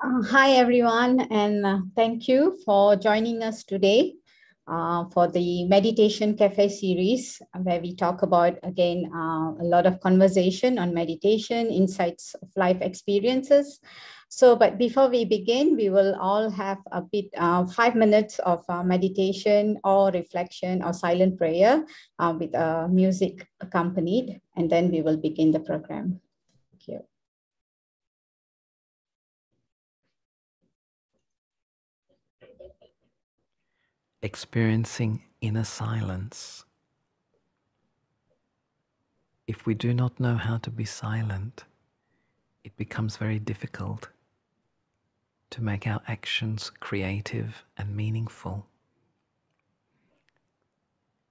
Hi, everyone, and thank you for joining us today for the Meditation Cafe series, where we talk about, again, a lot of conversation on meditation, insights of life experiences. But before we begin, we will all have a bit, 5 minutes of meditation or reflection or silent prayer with music accompanied, and then we will begin the program. Thank you. Experiencing inner silence. If we do not know how to be silent, it becomes very difficult to make our actions creative and meaningful.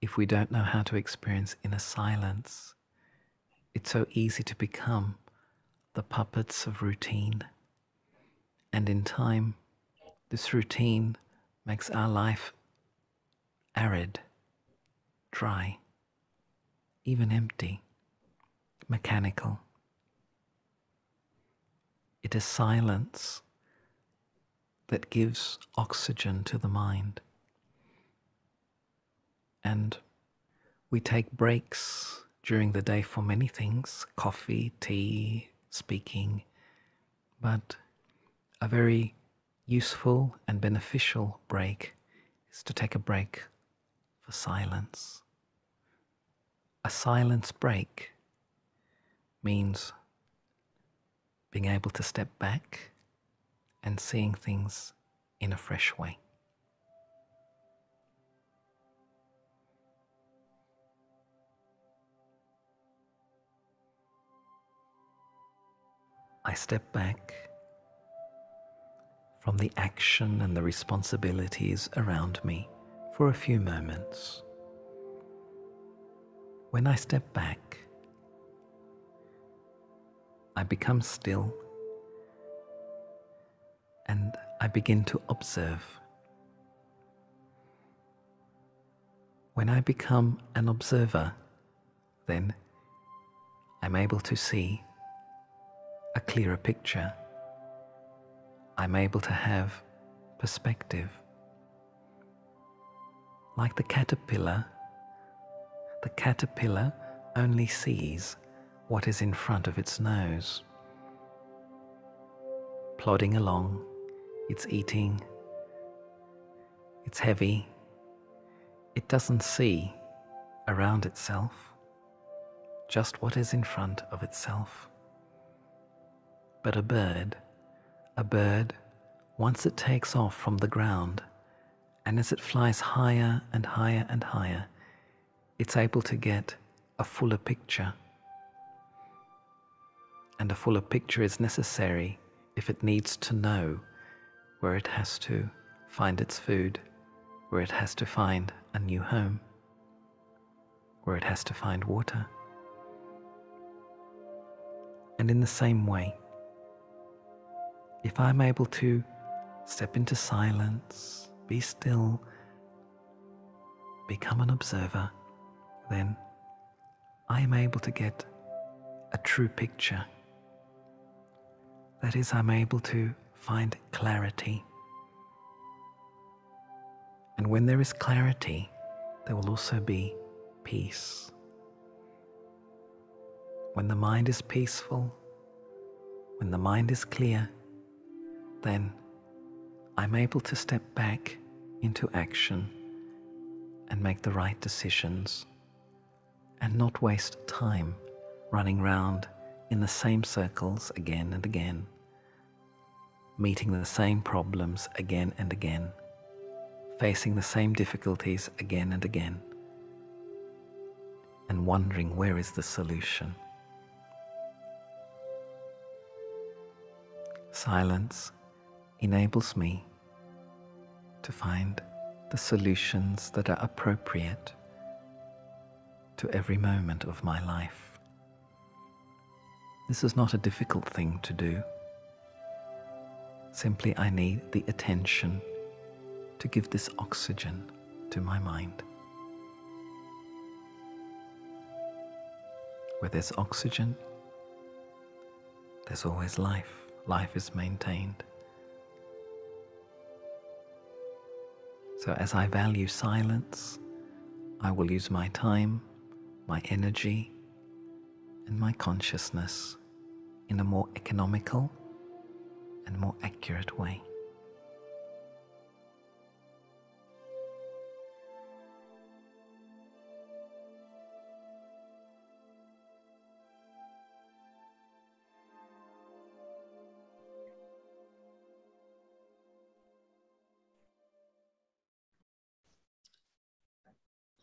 If we don't know how to experience inner silence, it's so easy to become the puppets of routine. And in time, this routine makes our life arid, dry, even empty, mechanical. It is silence that gives oxygen to the mind. And we take breaks during the day for many things, coffee, tea, speaking, but a very useful and beneficial break is to take a break for silence. A silence break means being able to step back and seeing things in a fresh way. I step back from the action and the responsibilities around me for a few moments. When I step back, I become still and I begin to observe. When I become an observer, then I'm able to see a clearer picture. I'm able to have perspective. Like the caterpillar only sees what is in front of its nose. Plodding along, it's eating, it's heavy. It doesn't see around itself, just what is in front of itself. But a bird, once it takes off from the ground, and as it flies higher and higher and higher, it's able to get a fuller picture. And a fuller picture is necessary if it needs to know where it has to find its food, where it has to find a new home, where it has to find water. And in the same way, if I'm able to step into silence, be still, become an observer, then I am able to get a true picture. That is, I'm able to find clarity. And when there is clarity, there will also be peace. When the mind is peaceful, when the mind is clear, then I'm able to step back into action and make the right decisions and not waste time running round in the same circles again and again, meeting the same problems again and again, facing the same difficulties again and again, and wondering where is the solution. Silence enables me to find the solutions that are appropriate to every moment of my life. This is not a difficult thing to do. Simply I need the attention to give this oxygen to my mind. Where there's oxygen, there's always life. Life is maintained. So as I value silence, I will use my time, my energy, and my consciousness in a more economical and more accurate way.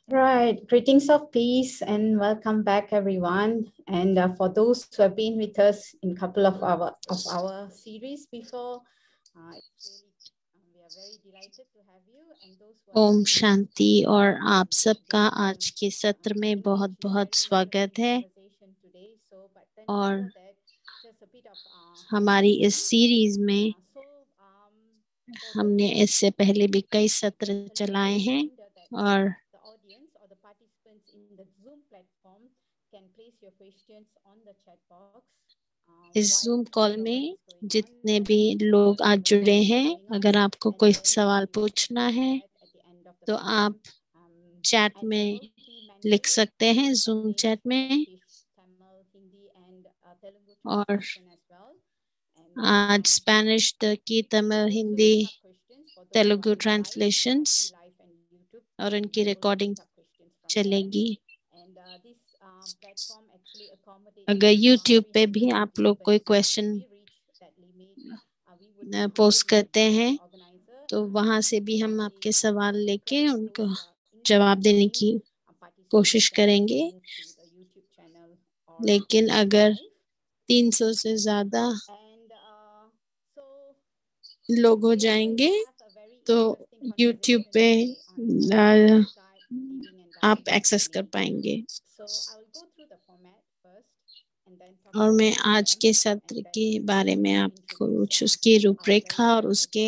Right. Greetings of peace and welcome back, everyone. And for those who have been with us in a couple of our series before, we are very delighted to have you. And those who are Om Shanti और आप सबका आज के सत्र में बहुत बहुत स्वागत है। और हमारी इस सीरीज में हमने इससे पहले भी कई सत्र चलाए हैं और इस जूम कॉल में जितने भी लोग आज जुड़े हैं, अगर आपको कोई सवाल पूछना है तो आप चैट में लिख सकते हैं, जूम चैट में। और आज Spanish, Turkey, Tamil, Hindi, Telugu translations और उनकी रिकॉर्डिंग चलेगी। अगर YouTube पे भी आप लोग कोई क्वेश्चन पोस्ट करते हैं तो वहां से भी हम आपके सवाल लेके उनको जवाब देने की कोशिश करेंगे। लेकिन अगर 300 से ज्यादा लोग हो जाएंगे तो YouTube पे आप एक्सेस कर पाएंगे। और मैं आज के सत्र के बारे में आपको कुछ उसकी रूपरेखा और उसके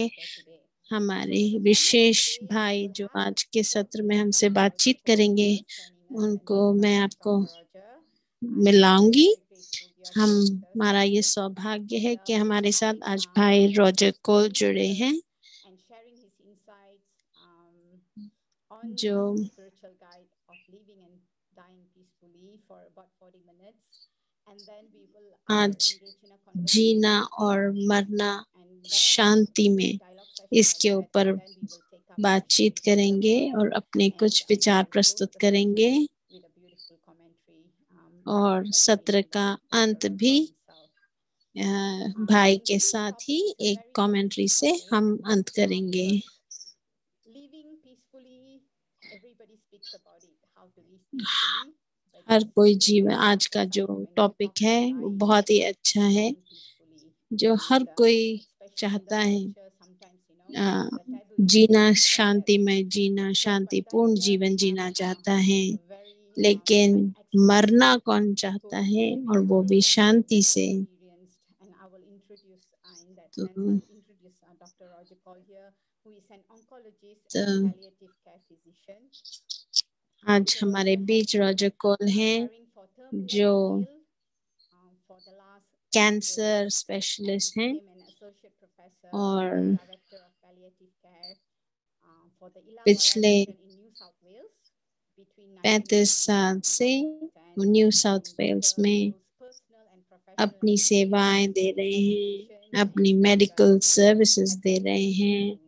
हमारे विशेष भाई जो आज के सत्र में हमसे बातचीत करेंगे उनको मैं आपको मिलाऊंगी। हमारा ये सौभाग्य है कि हमारे साथ आज भाई रॉजर कोल जुड़े हैं जो आज जीना और मरना शांति में इसके ऊपर बातचीत करेंगे और अपने कुछ विचार प्रस्तुत करेंगे। और सत्र का अंत भी भाई के साथ ही एक कमेंट्री से हम अंत करेंगे। हर कोई जीवन, आज का जो टॉपिक है वो बहुत ही अच्छा है, जो हर कोई चाहता है जीना शांतिमय, जीना शांतिपूर्ण जीवन जीना चाहता है, लेकिन मरना कौन चाहता है और वो भी शांति से। तो आज हमारे बीच रॉजर कोल हैं जो कैंसर स्पेशलिस्ट हैं और पिछले 35 साल से न्यू साउथ वेल्स में अपनी सेवाएं दे रहे हैं, अपनी मेडिकल सर्विसेज दे रहे हैं।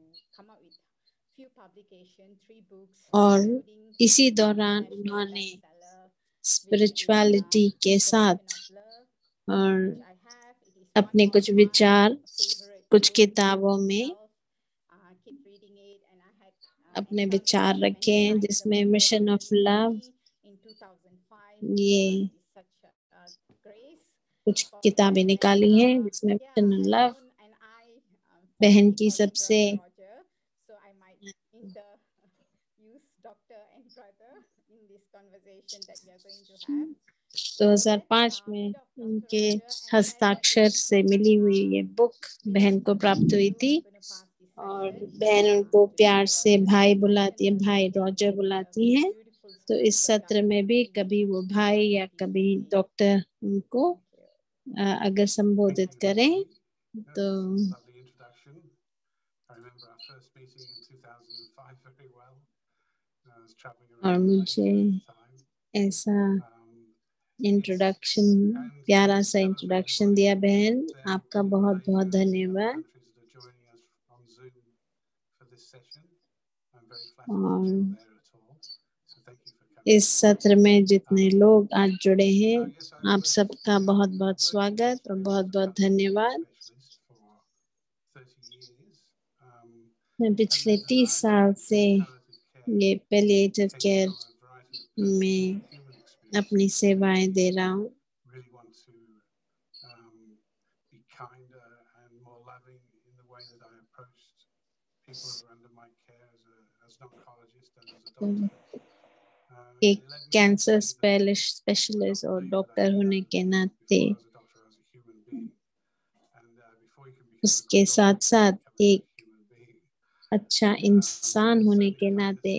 और इसी दौरान उन्होंने स्पिरिचुअलिटी के साथ और अपने कुछ विचार कुछ किताबों में अपने विचार रखे हैं, जिसमें मिशन ऑफ लव, ये कुछ किताबें निकाली हैं जिसमें मिशन ऑफ लव बहन की सबसे 2005 में उनके हस्ताक्षर से मिली हुई ये बुक बहन को प्राप्त हुई थी और बहन उनको प्यार से भाई बुलाती है, भाई रॉजर बुलाती है। तो इस सत्र में भी कभी वो भाई या कभी डॉक्टर उनको अगर संबोधित करें तो और मुझे ऐसा इंट्रोडक्शन, प्यारा सा इंट्रोडक्शन दिया बहन, आपका बहुत बहुत धन्यवाद। और इस सत्र में जितने लोग आज जुड़े हैं, आप सबका बहुत बहुत स्वागत और बहुत बहुत धन्यवाद। मैं पिछले 30 साल से ये पैलिएटिव केयर में अपनी सेवाएं दे रहा हूँ। एक कैंसर स्पेशलिस्ट और डॉक्टर होने के नाते, उसके साथ साथ एक अच्छा इंसान होने के नाते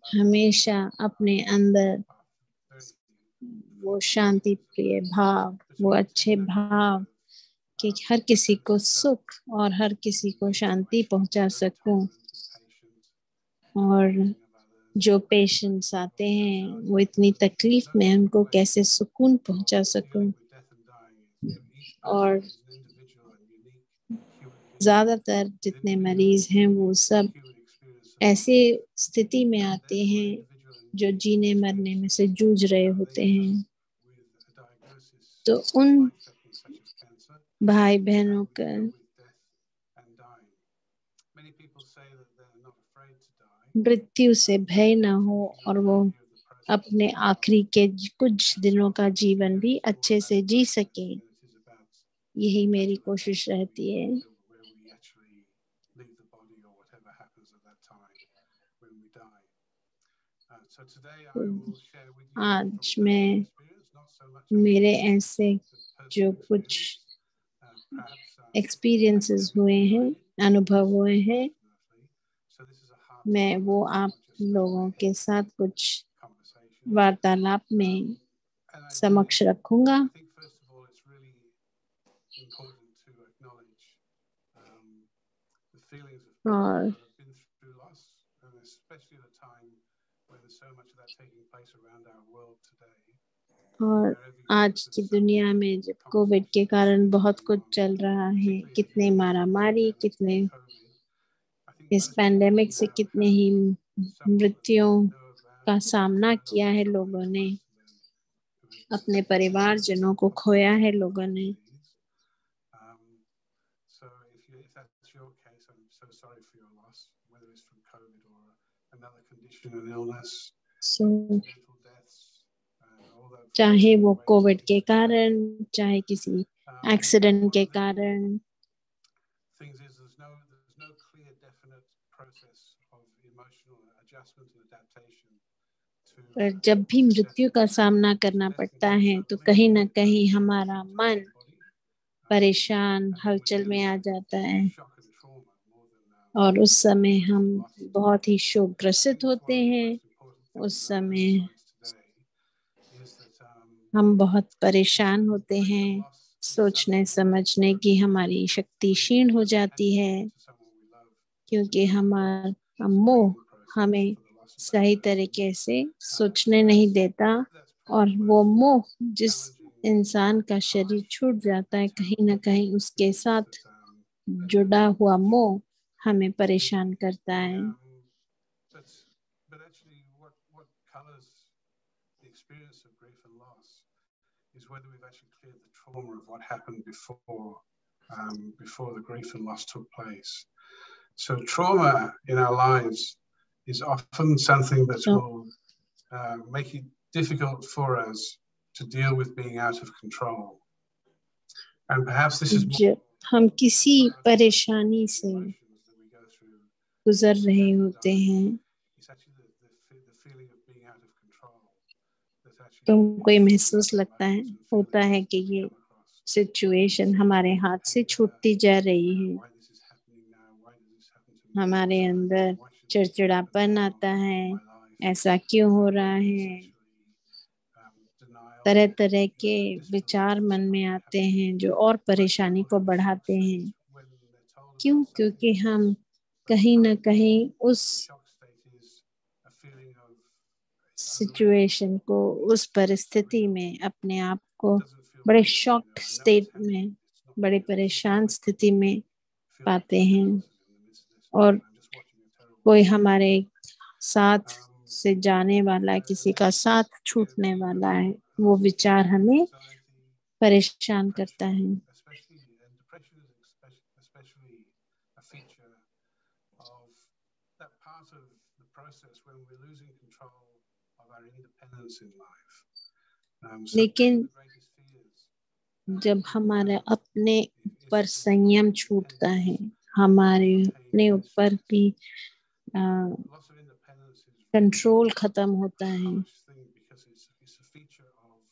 हमेशा अपने अंदर वो शांति प्रिय भाव, वो अच्छे भाव कि हर किसी को सुख और हर किसी को शांति पहुंचा सकूं, और जो पेशेंट्स आते हैं वो इतनी तकलीफ में, उनको कैसे सुकून पहुंचा सकूं। और ज्यादातर जितने मरीज हैं वो सब ऐसे स्थिति में आते हैं जो जीने मरने में से जूझ रहे होते हैं। तो उन भाई बहनों का मृत्यु से भय न हो और वो अपने आखिरी के कुछ दिनों का जीवन भी अच्छे से जी सके, यही मेरी कोशिश रहती है। आज मैं मेरे ऐसे जो कुछ एक्सपीरियंसेस हुए हैं, अनुभव हुए हैं, मैं वो आप लोगों के साथ कुछ वार्तालाप में समक्ष रखूंगा। और आज की दुनिया में जब कोविड के कारण बहुत कुछ चल रहा है, कितने मारामारी, कितने इस पैंडेमिक से कितने ही मृत्युओं का सामना किया है लोगों ने, अपने परिवारजनों को खोया है लोगों ने। चाहे वो कोविड के कारण, चाहे किसी एक्सीडेंट के कारण, पर जब भी मृत्यु का सामना करना पड़ता है तो कहीं ना कहीं हमारा मन परेशान, हलचल में आ जाता है, और उस समय हम बहुत ही शोकग्रसित होते हैं। उस समय हम बहुत परेशान होते हैं, सोचने समझने की हमारी शक्ति क्षीण हो जाती है, क्योंकि हमारा मोह हमें सही तरीके से सोचने नहीं देता, और वो मोह जिस इंसान का शरीर छूट जाता है, कहीं ना कहीं उसके साथ जुड़ा हुआ मोह हमें परेशान करता है। Before the grief and loss took place. So trauma in our lives is often something that will make it difficult for us to deal with being out of control. And perhaps this is जब हम किसी परेशानी से गुजर रहे होते हैं तो हमको महसूस होता है कि ये सिचुएशन हमारे हाथ से छूटती जा रही है। हमारे अंदर चिड़चिड़ापन आता है, ऐसा क्यों हो रहा है, तरह तरह के विचार मन में आते हैं जो और परेशानी को बढ़ाते हैं। क्यों? क्योंकि हम कहीं ना कहीं उस सिचुएशन को, उस परिस्थिति में अपने आप को बड़े शॉक्ड स्टेट में, बड़े परेशान स्थिति में पाते हैं, और कोई हमारे साथ से जाने वाला, किसी का साथ छूटने वाला है, वो विचार हमें परेशान करता है। लेकिन जब हमारे अपने ऊपर संयम छूटता है, हमारे अपने ऊपर भी कंट्रोल खत्म होता है,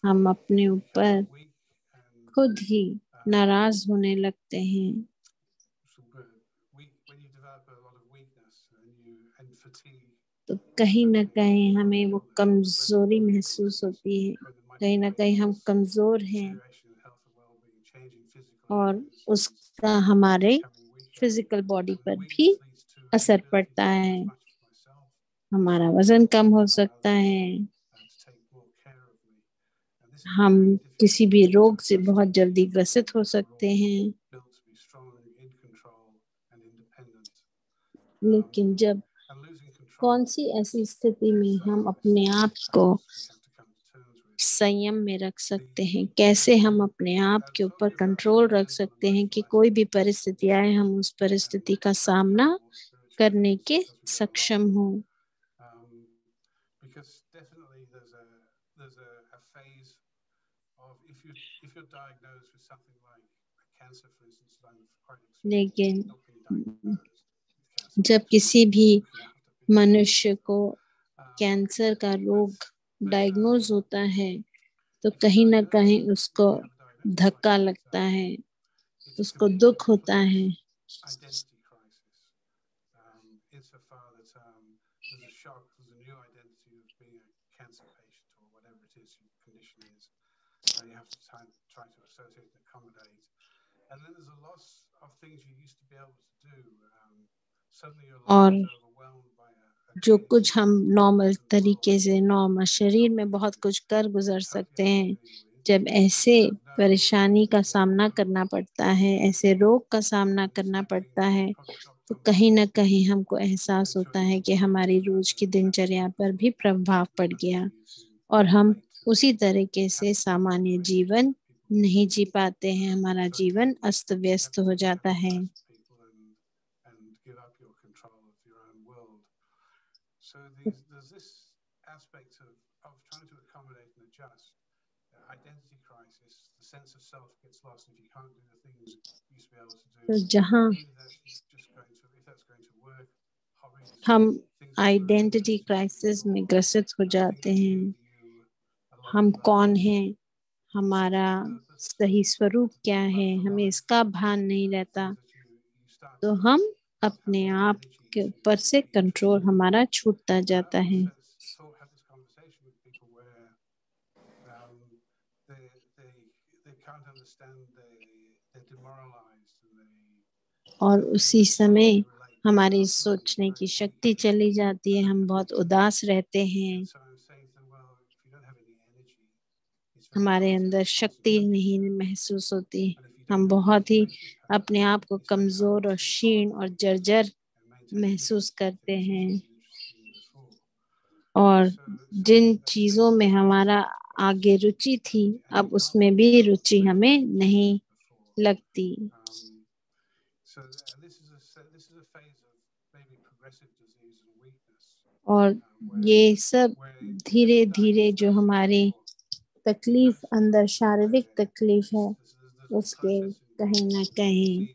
हम अपने ऊपर खुद ही नाराज होने लगते हैं, तो कहीं ना कहीं हमें वो कमजोरी महसूस होती है, कहीं ना कहीं हम कमजोर हैं, और उसका हमारे फिजिकल बॉडी पर भी असर पड़ता है। हमारा वजन कम हो सकता है, हम किसी भी रोग से बहुत जल्दी ग्रसित हो सकते हैं। लेकिन जब कौन सी ऐसी स्थिति में हम अपने आप को संयम में रख सकते हैं, कैसे हम अपने आप के ऊपर कंट्रोल रख सकते हैं कि कोई भी परिस्थिति आए हम उस परिस्थिति का सामना करने के सक्षम हो। लेकिन जब किसी भी मनुष्य को कैंसर का रोग डायग्नोज होता है तो कहीं ना कहीं उसको धक्का लगता है, उसको दुख होता है। और जो कुछ हम नॉर्मल तरीके से, नॉर्मल शरीर में बहुत कुछ कर गुजर सकते हैं, जब ऐसे परेशानी का सामना करना पड़ता है, ऐसे रोग का सामना करना पड़ता है, तो कहीं ना कहीं हमको एहसास होता है कि हमारी रोज की दिनचर्या पर भी प्रभाव पड़ गया और हम उसी तरीके से सामान्य जीवन नहीं जी पाते हैं, हमारा जीवन अस्त व्यस्त हो जाता है। So there's this aspect of trying to accommodate and adjust. Identity crisis, the sense of self gets lost if you can't do the things you used to be able to do. तो जहाँ हम identity crisis में ग्रसित हो जाते हैं, हम कौन हैं, हमारा सही स्वरूप क्या है, हमें इसका भान नहीं रहता, तो हम अपने आप के ऊपर से कंट्रोल हमारा छूटता जाता है। और उसी समय हमारी सोचने की शक्ति चली जाती है, हम बहुत उदास रहते हैं, हमारे अंदर शक्ति नहीं महसूस होती, हम बहुत ही अपने आप को कमजोर और क्षीण और जर्जर महसूस करते हैं, और जिन चीजों में हमारा आगे रुचि थी अब उसमें भी रुचि हमें नहीं लगती। और ये सब धीरे धीरे जो हमारी तकलीफ अंदर शारीरिक तकलीफ है उसके कहीं ना कहीं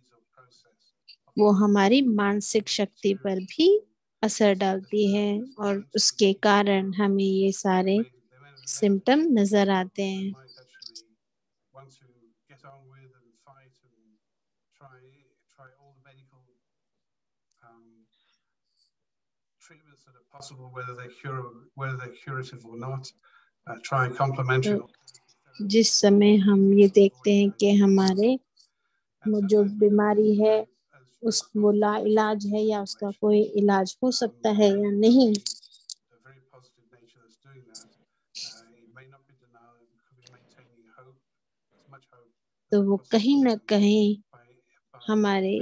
वो हमारी मानसिक शक्ति पर भी असर डालती है और उसके कारण हमें ये सारे सिम्टम नजर आते हैं। तो जिस समय हम ये देखते हैं कि हमारे जो बीमारी है वो लाइलाज है या उसका कोई इलाज हो सकता है या नहीं। तो वो कहीं ना कहीं हमारे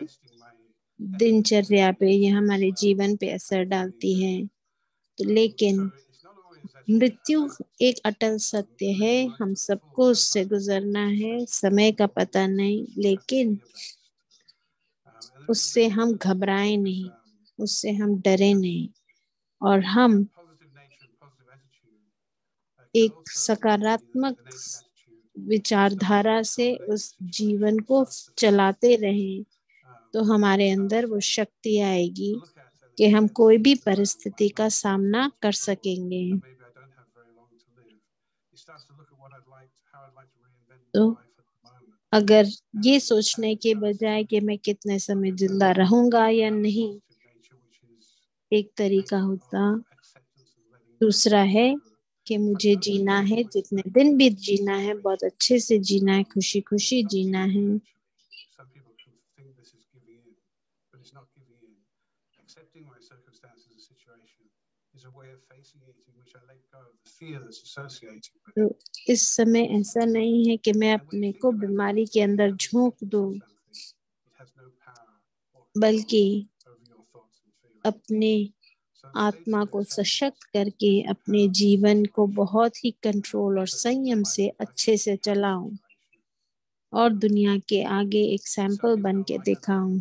दिनचर्या पे या हमारे जीवन पे असर डालती है। तो लेकिन मृत्यु एक अटल सत्य है, हम सबको उससे गुजरना है, समय का पता नहीं, लेकिन उससे हम घबराए नहीं, उससे हम डरे नहीं, और हम एक सकारात्मक विचारधारा से उस जीवन को चलाते रहें, तो हमारे अंदर वो शक्ति आएगी कि हम कोई भी परिस्थिति का सामना कर सकेंगे। तो अगर ये सोचने के बजाय कि मैं कितने समय जिंदा रहूंगा या नहीं, एक तरीका होता, दूसरा है कि मुझे जीना है, जितने दिन भी जीना है बहुत अच्छे से जीना है, खुशी खुशी जीना है। तो इस समय ऐसा नहीं है कि मैं अपने को बीमारी के अंदर झोंक दूं, बल्कि अपने आत्मा को सशक्त करके अपने जीवन को बहुत ही कंट्रोल और संयम से अच्छे से चलाऊं और दुनिया के आगे एक सैंपल बन के दिखाऊं।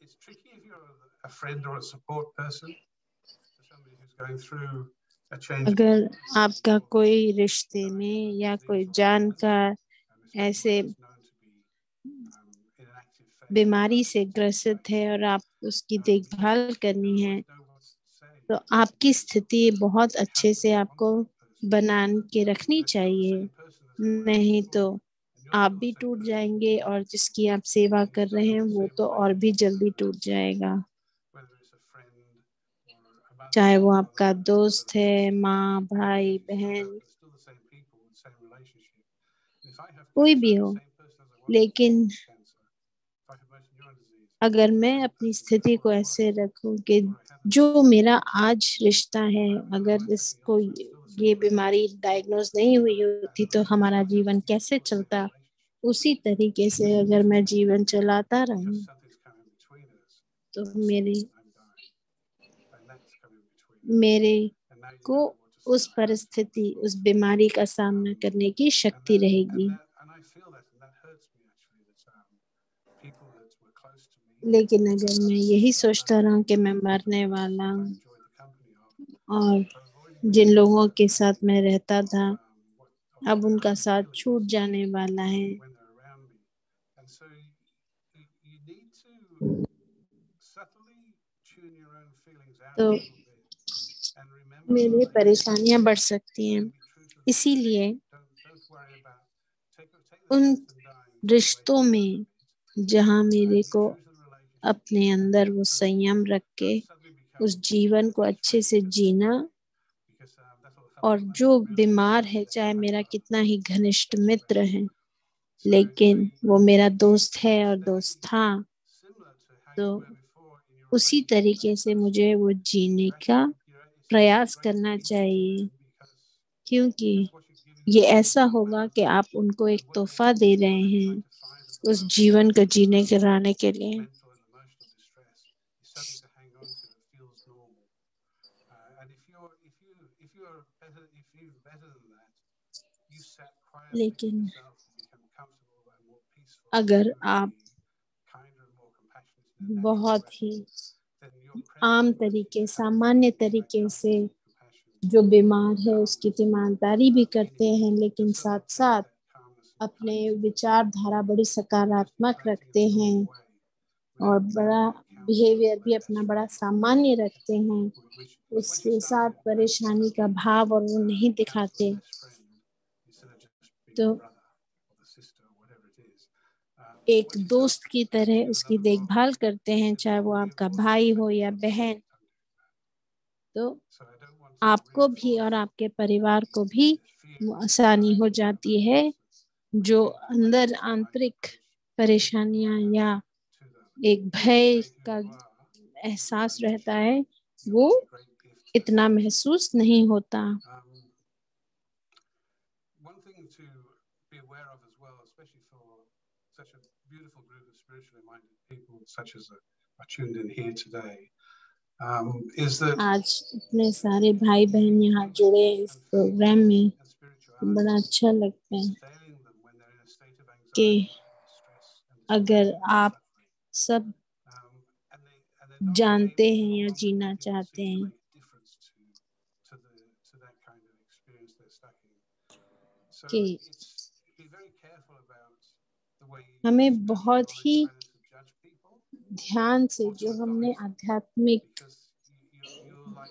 It's tricky if you're a friend or a support person for somebody who's going through a change. अगर आपका कोई रिश्ते में या कोई जानकार ऐसे बीमारी से ग्रसित है और आप उसकी देखभाल करनी है, तो आपकी स्थिति बहुत अच्छे से आपको बना के रखनी चाहिए, नहीं तो आप भी टूट जाएंगे और जिसकी आप सेवा कर रहे हैं वो तो और भी जल्दी टूट जाएगा। चाहे वो आपका दोस्त है, माँ, भाई, बहन, कोई भी हो। लेकिन अगर मैं अपनी स्थिति को ऐसे रखूं कि जो मेरा आज रिश्ता है, अगर इसको ये बीमारी डायग्नोज नहीं हुई होती तो हमारा जीवन कैसे चलता, उसी तरीके से अगर मैं जीवन चलाता रहूं तो मेरे को उस परिस्थिति, उस बीमारी का सामना करने की शक्ति रहेगी। लेकिन अगर मैं यही सोचता रहूं कि मैं मरने वाला हूँ और जिन लोगों के साथ मैं रहता था अब उनका साथ छूट जाने वाला है, तो मेरी परेशानियां बढ़ सकती हैं। इसीलिए उन रिश्तों में जहां मेरे को अपने अंदर वो संयम रख के उस जीवन को अच्छे से जीना, और जो बीमार है चाहे मेरा कितना ही घनिष्ठ मित्र है, लेकिन वो मेरा दोस्त है और दोस्त था, तो उसी तरीके से मुझे वो जीने का प्रयास करना चाहिए, क्योंकि ये ऐसा होगा कि आप उनको एक तोहफा दे रहे हैं उस जीवन को जीने कराने के लिए। लेकिन अगर आप बहुत ही आम तरीके, सामान्य तरीके से जो बीमार है उसकी तीमारदारी भी करते हैं, लेकिन साथ साथ अपने विचारधारा बड़ी सकारात्मक रखते हैं और बड़ा बिहेवियर भी अपना बड़ा सामान्य रखते हैं, उसके साथ परेशानी का भाव और वो नहीं दिखाते, तो एक दोस्त की तरह उसकी देखभाल करते हैं, चाहे वो आपका भाई हो या बहन, तो आपको भी और आपके परिवार को भी आसानी हो जाती है। जो अंदर आंतरिक परेशानियां या एक भय का एहसास रहता है, वो इतना महसूस नहीं होता। One thing to be aware of as well, especially for such a beautiful group of spiritually minded people such as are tuned in here today, is that आज इतने सारे भाई बहन यहाँ जुड़े इस प्रोग्राम में, बड़ा अच्छा लगता है कि अगर आप सब जानते हैं या जीना चाहते हैं कि हमें बहुत ही ध्यान से, जो हमने आध्यात्मिक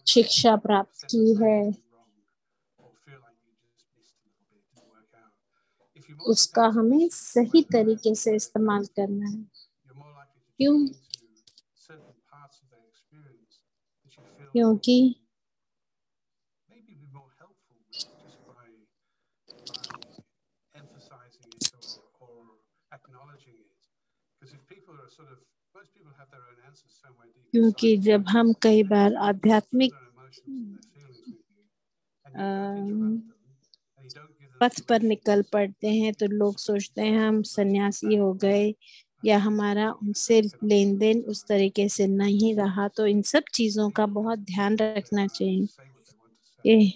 शिक्षा प्राप्त की है, उसका हमें सही तरीके से इस्तेमाल करना है। क्योंकि क्योंकि जब हम कई बार आध्यात्मिक पथ पर निकल पड़ते हैं तो लोग सोचते हैं हम सन्यासी हो गए या हमारा उनसे लेन देन उस तरीके से नहीं रहा। तो इन सब चीजों का बहुत ध्यान रखना चाहिए।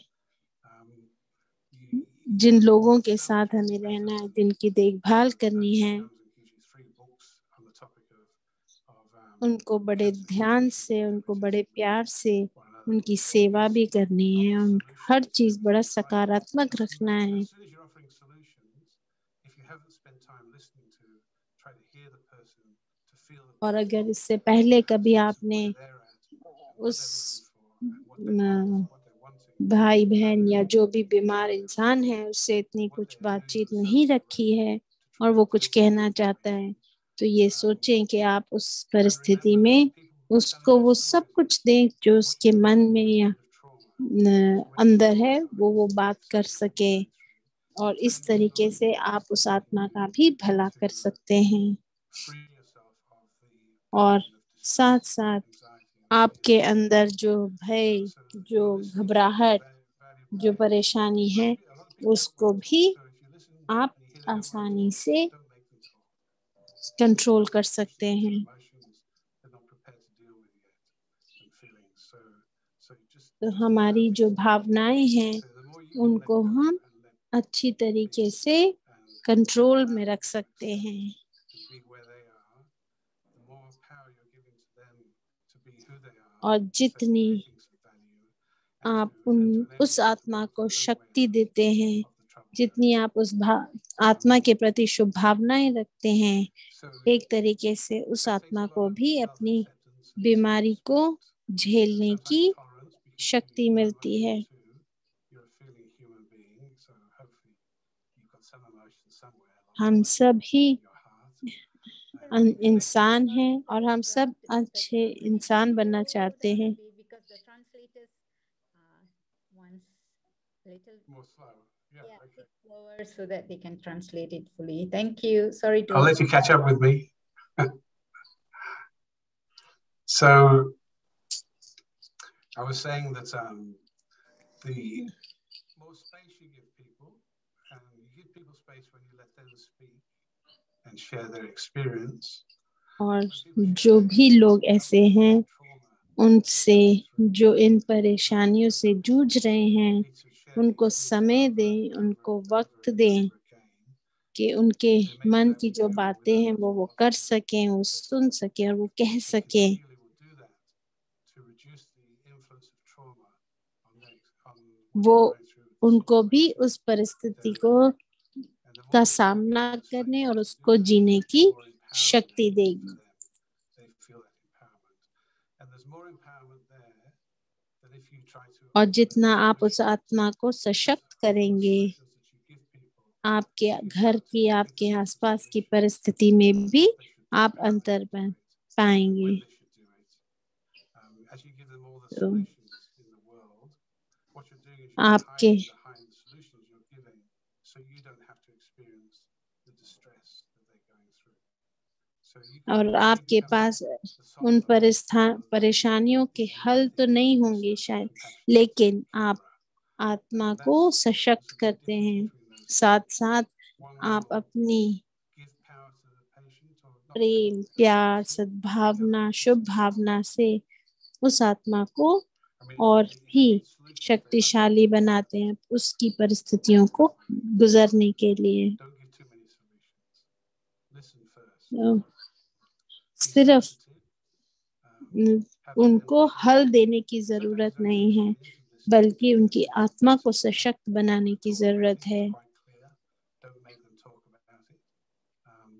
जिन लोगों के साथ हमें रहना है, जिनकी देखभाल करनी है, उनको बड़े ध्यान से, उनको बड़े प्यार से उनकी सेवा भी करनी है। उन हर चीज बड़ा सकारात्मक रखना है। और अगर इससे पहले कभी आपने उस भाई बहन या जो भी बीमार इंसान है उससे इतनी कुछ बातचीत नहीं रखी है और वो कुछ कहना चाहता है, तो ये सोचें कि आप उस परिस्थिति में उसको वो सब कुछ दें जो उसके मन में या अंदर है, वो बात कर सके, और इस तरीके से आप उस आत्मा का भी भला कर सकते हैं। और साथ साथ आपके अंदर जो भय, जो घबराहट, जो परेशानी है, उसको भी आप आसानी से कंट्रोल कर सकते हैं। तो हमारी जो भावनाएं हैं उनको हम अच्छी तरीके से कंट्रोल में रख सकते हैं। और जितनी आप उस आत्मा को शक्ति देते हैं, जितनी आप उस आत्मा के प्रति शुभ भावनाएं रखते हैं, एक तरीके से उस आत्मा को भी अपनी बीमारी को झेलने की शक्ति मिलती है। हम सब ही इंसान हैं और हम सब अच्छे इंसान बनना चाहते हैं। So that they can translate it fully. Thank you. Sorry to. I'll let you catch up with me. So I was saying that the more space you give people, and you give people space when you let them speak and share their experience. और जो भी लोग ऐसे हैं, उनसे जो इन परेशानियों से जूझ रहे हैं, उनको समय दें, उनको वक्त दें कि उनके मन की जो बातें हैं वो कर सकें, वो सुन सकें और वो कह सकें। वो उनको भी उस परिस्थिति को का सामना करने और उसको जीने की शक्ति देगी। और जितना आप उस आत्मा को सशक्त करेंगे, आपके घर की, आपके आसपास की परिस्थिति में भी आप अंतर पाएंगे। तो आपके और आपके पास उन परेशानियों के हल तो नहीं होंगे शायद, लेकिन आप आत्मा को सशक्त करते हैं। साथ साथ आप अपनी प्रेम, प्यार, सद्भावना, शुभ भावना से उस आत्मा को और भी शक्तिशाली बनाते हैं उसकी परिस्थितियों को गुजरने के लिए। सिर्फ उनको हल देने की जरूरत नहीं है, बल्कि उनकी आत्मा को सशक्त बनाने की जरूरत है।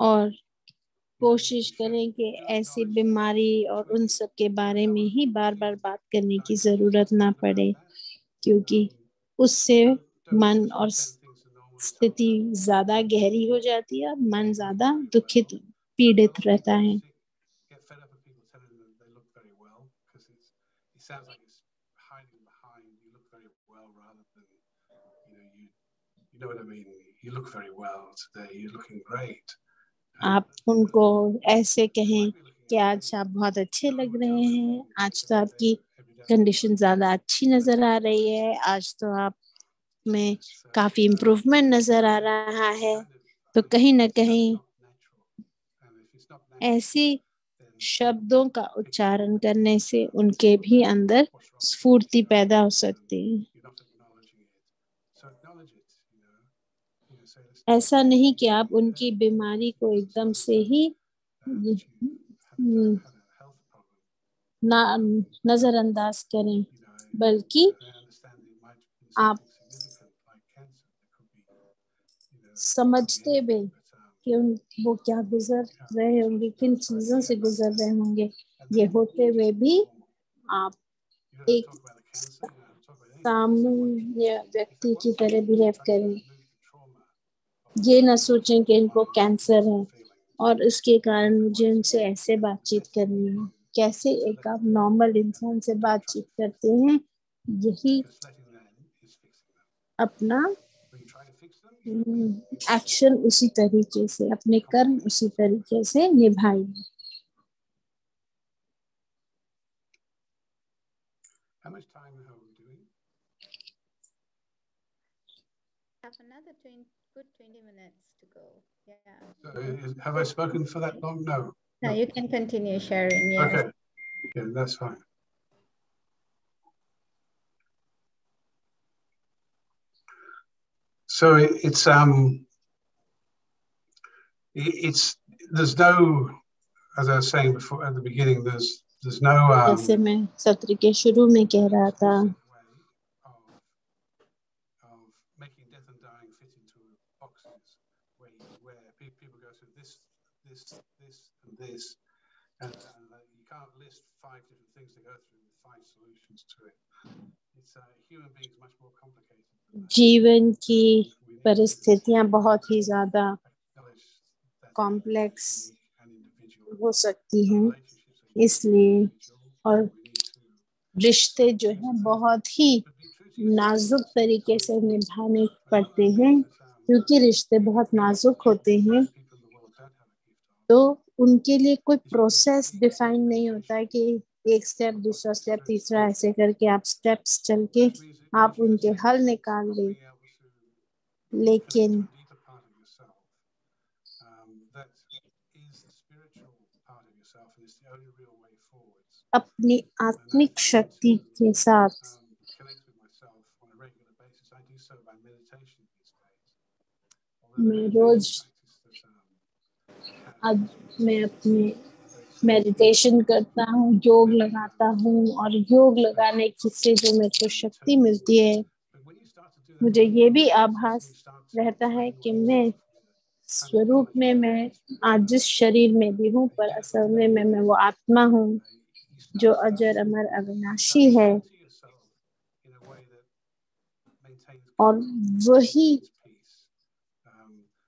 और कोशिश करें कि ऐसी बीमारी और उन सब के बारे में ही बार बार बात करने की जरूरत ना पड़े, क्योंकि उससे मन और स्थिति ज्यादा गहरी हो जाती है और मन ज्यादा दुखित, पीड़ित रहता है। आप उनको ऐसे कहें कि आज आप बहुत अच्छे लग रहे हैं, आज तो आपकी कंडीशन ज्यादा अच्छी नजर आ रही है, आज तो आप में काफी इम्प्रूवमेंट नजर आ रहा है। तो कहीं ना कहीं ऐसी शब्दों का उच्चारण करने से उनके भी अंदर स्फूर्ति पैदा हो सकती है। ऐसा नहीं कि आप उनकी बीमारी को एकदम से ही नजरअंदाज करें, बल्कि आप समझते हुए कि वो क्या गुजर रहे होंगे, किन चीजों से गुजर रहे होंगे, ये होते हुए भी आप एक सामान्य व्यक्ति की तरह बिहेव करें। ये ना सोचें कि इनको कैंसर है और उसके कारण मुझे उनसे ऐसे बातचीत करनी है। कैसे एक आप नॉर्मल इंसान से बातचीत करते हैं, यही अपना एक्शन उसी तरीके से, अपने कर्म उसी तरीके से निभाइए। Another good 20 minutes to go. Yeah. So, have I spoken for that long? No. No, you can continue sharing. Yes. Okay. Yeah, that's fine. So it's there's no, as I was saying before at the beginning, there's no जैसे मैं सत्र के शुरू में कह रहा था, making death and dying fit into boxes where people go through this and this, and you can't list 5 different things to go through with 5 solutions to it. It's human beings much more complicated. जीवन की परिस्थितियां बहुत ही ज्यादा complex हो सकती हैं, इसलिए और रिश्ते जो हैं बहुत ही नाजुक तरीके से निभाने पड़ते हैं, क्योंकि रिश्ते बहुत नाजुक होते हैं। तो उनके लिए कोई प्रोसेस डिफाइन नहीं होता है कि एक स्टेप, दूसरा स्टेप, तीसरा, ऐसे करके आप स्टेप्स चल के आप उनके हल निकाल दें। लेकिन अपनी आत्मिक शक्ति के साथ मैं रोज अब मैं अपने मेडिटेशन करता हूँ, योग लगाता हूँ, और योग लगाने से जो मेरे को शक्ति मिलती है, मुझे ये भी आभास रहता है कि मैं स्वरूप में मैं आज जिस शरीर में भी हूँ, पर असल में मैं वो आत्मा हूँ जो अजर अमर अविनाशी है, और वही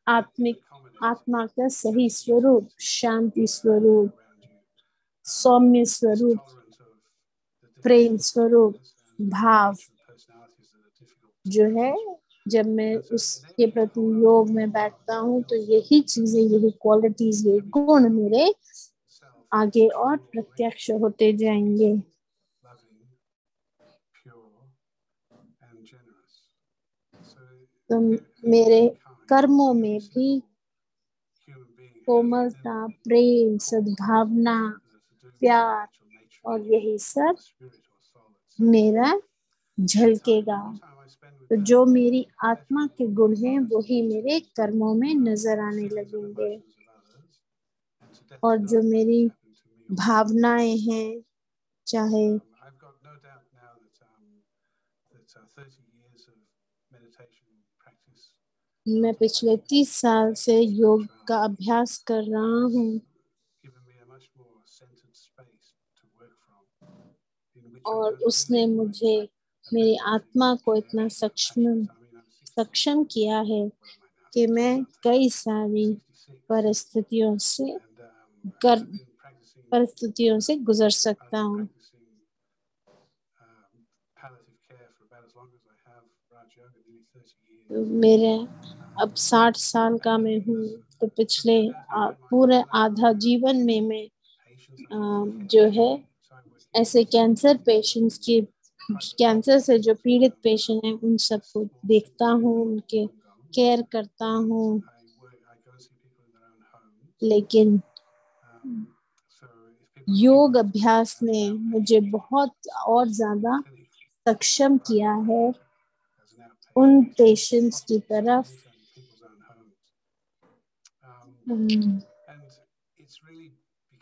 आत्मिक आत्मा का सही स्वरूप, शांति स्वरूप, सौम्य स्वरूप, प्रेम स्वरूप, भाव जो है, जब मैं उसके प्रति योग में बैठता हूँ तो यही चीजें, यही क्वालिटीज, ये गुण मेरे आगे और प्रत्यक्ष होते जाएंगे। तो मेरे कर्मों में भी कोमलता, प्रेम, सद्भावना, प्यार और यही सब मेरा झलकेगा। तो जो मेरी आत्मा के गुण हैं वही मेरे कर्मों में नजर आने लगेंगे। और जो मेरी भावनाएं हैं, चाहे मैं पिछले 30 साल से योग का अभ्यास कर रहा हूँ और उसने मुझे, मेरी आत्मा को इतना सक्षम किया है कि मैं कई सारी परिस्थितियों से गुजर सकता हूँ। तो मेरे अब 60 साल का मैं हूँ, तो पिछले पूरे आधा जीवन में मैं जो है ऐसे कैंसर से जो पीड़ित पेशेंट हैं उन सबको देखता हूँ, उनके केयर करता हूँ। लेकिन योग अभ्यास ने मुझे बहुत और ज्यादा सक्षम किया है उन पेशेंट्स की तरफ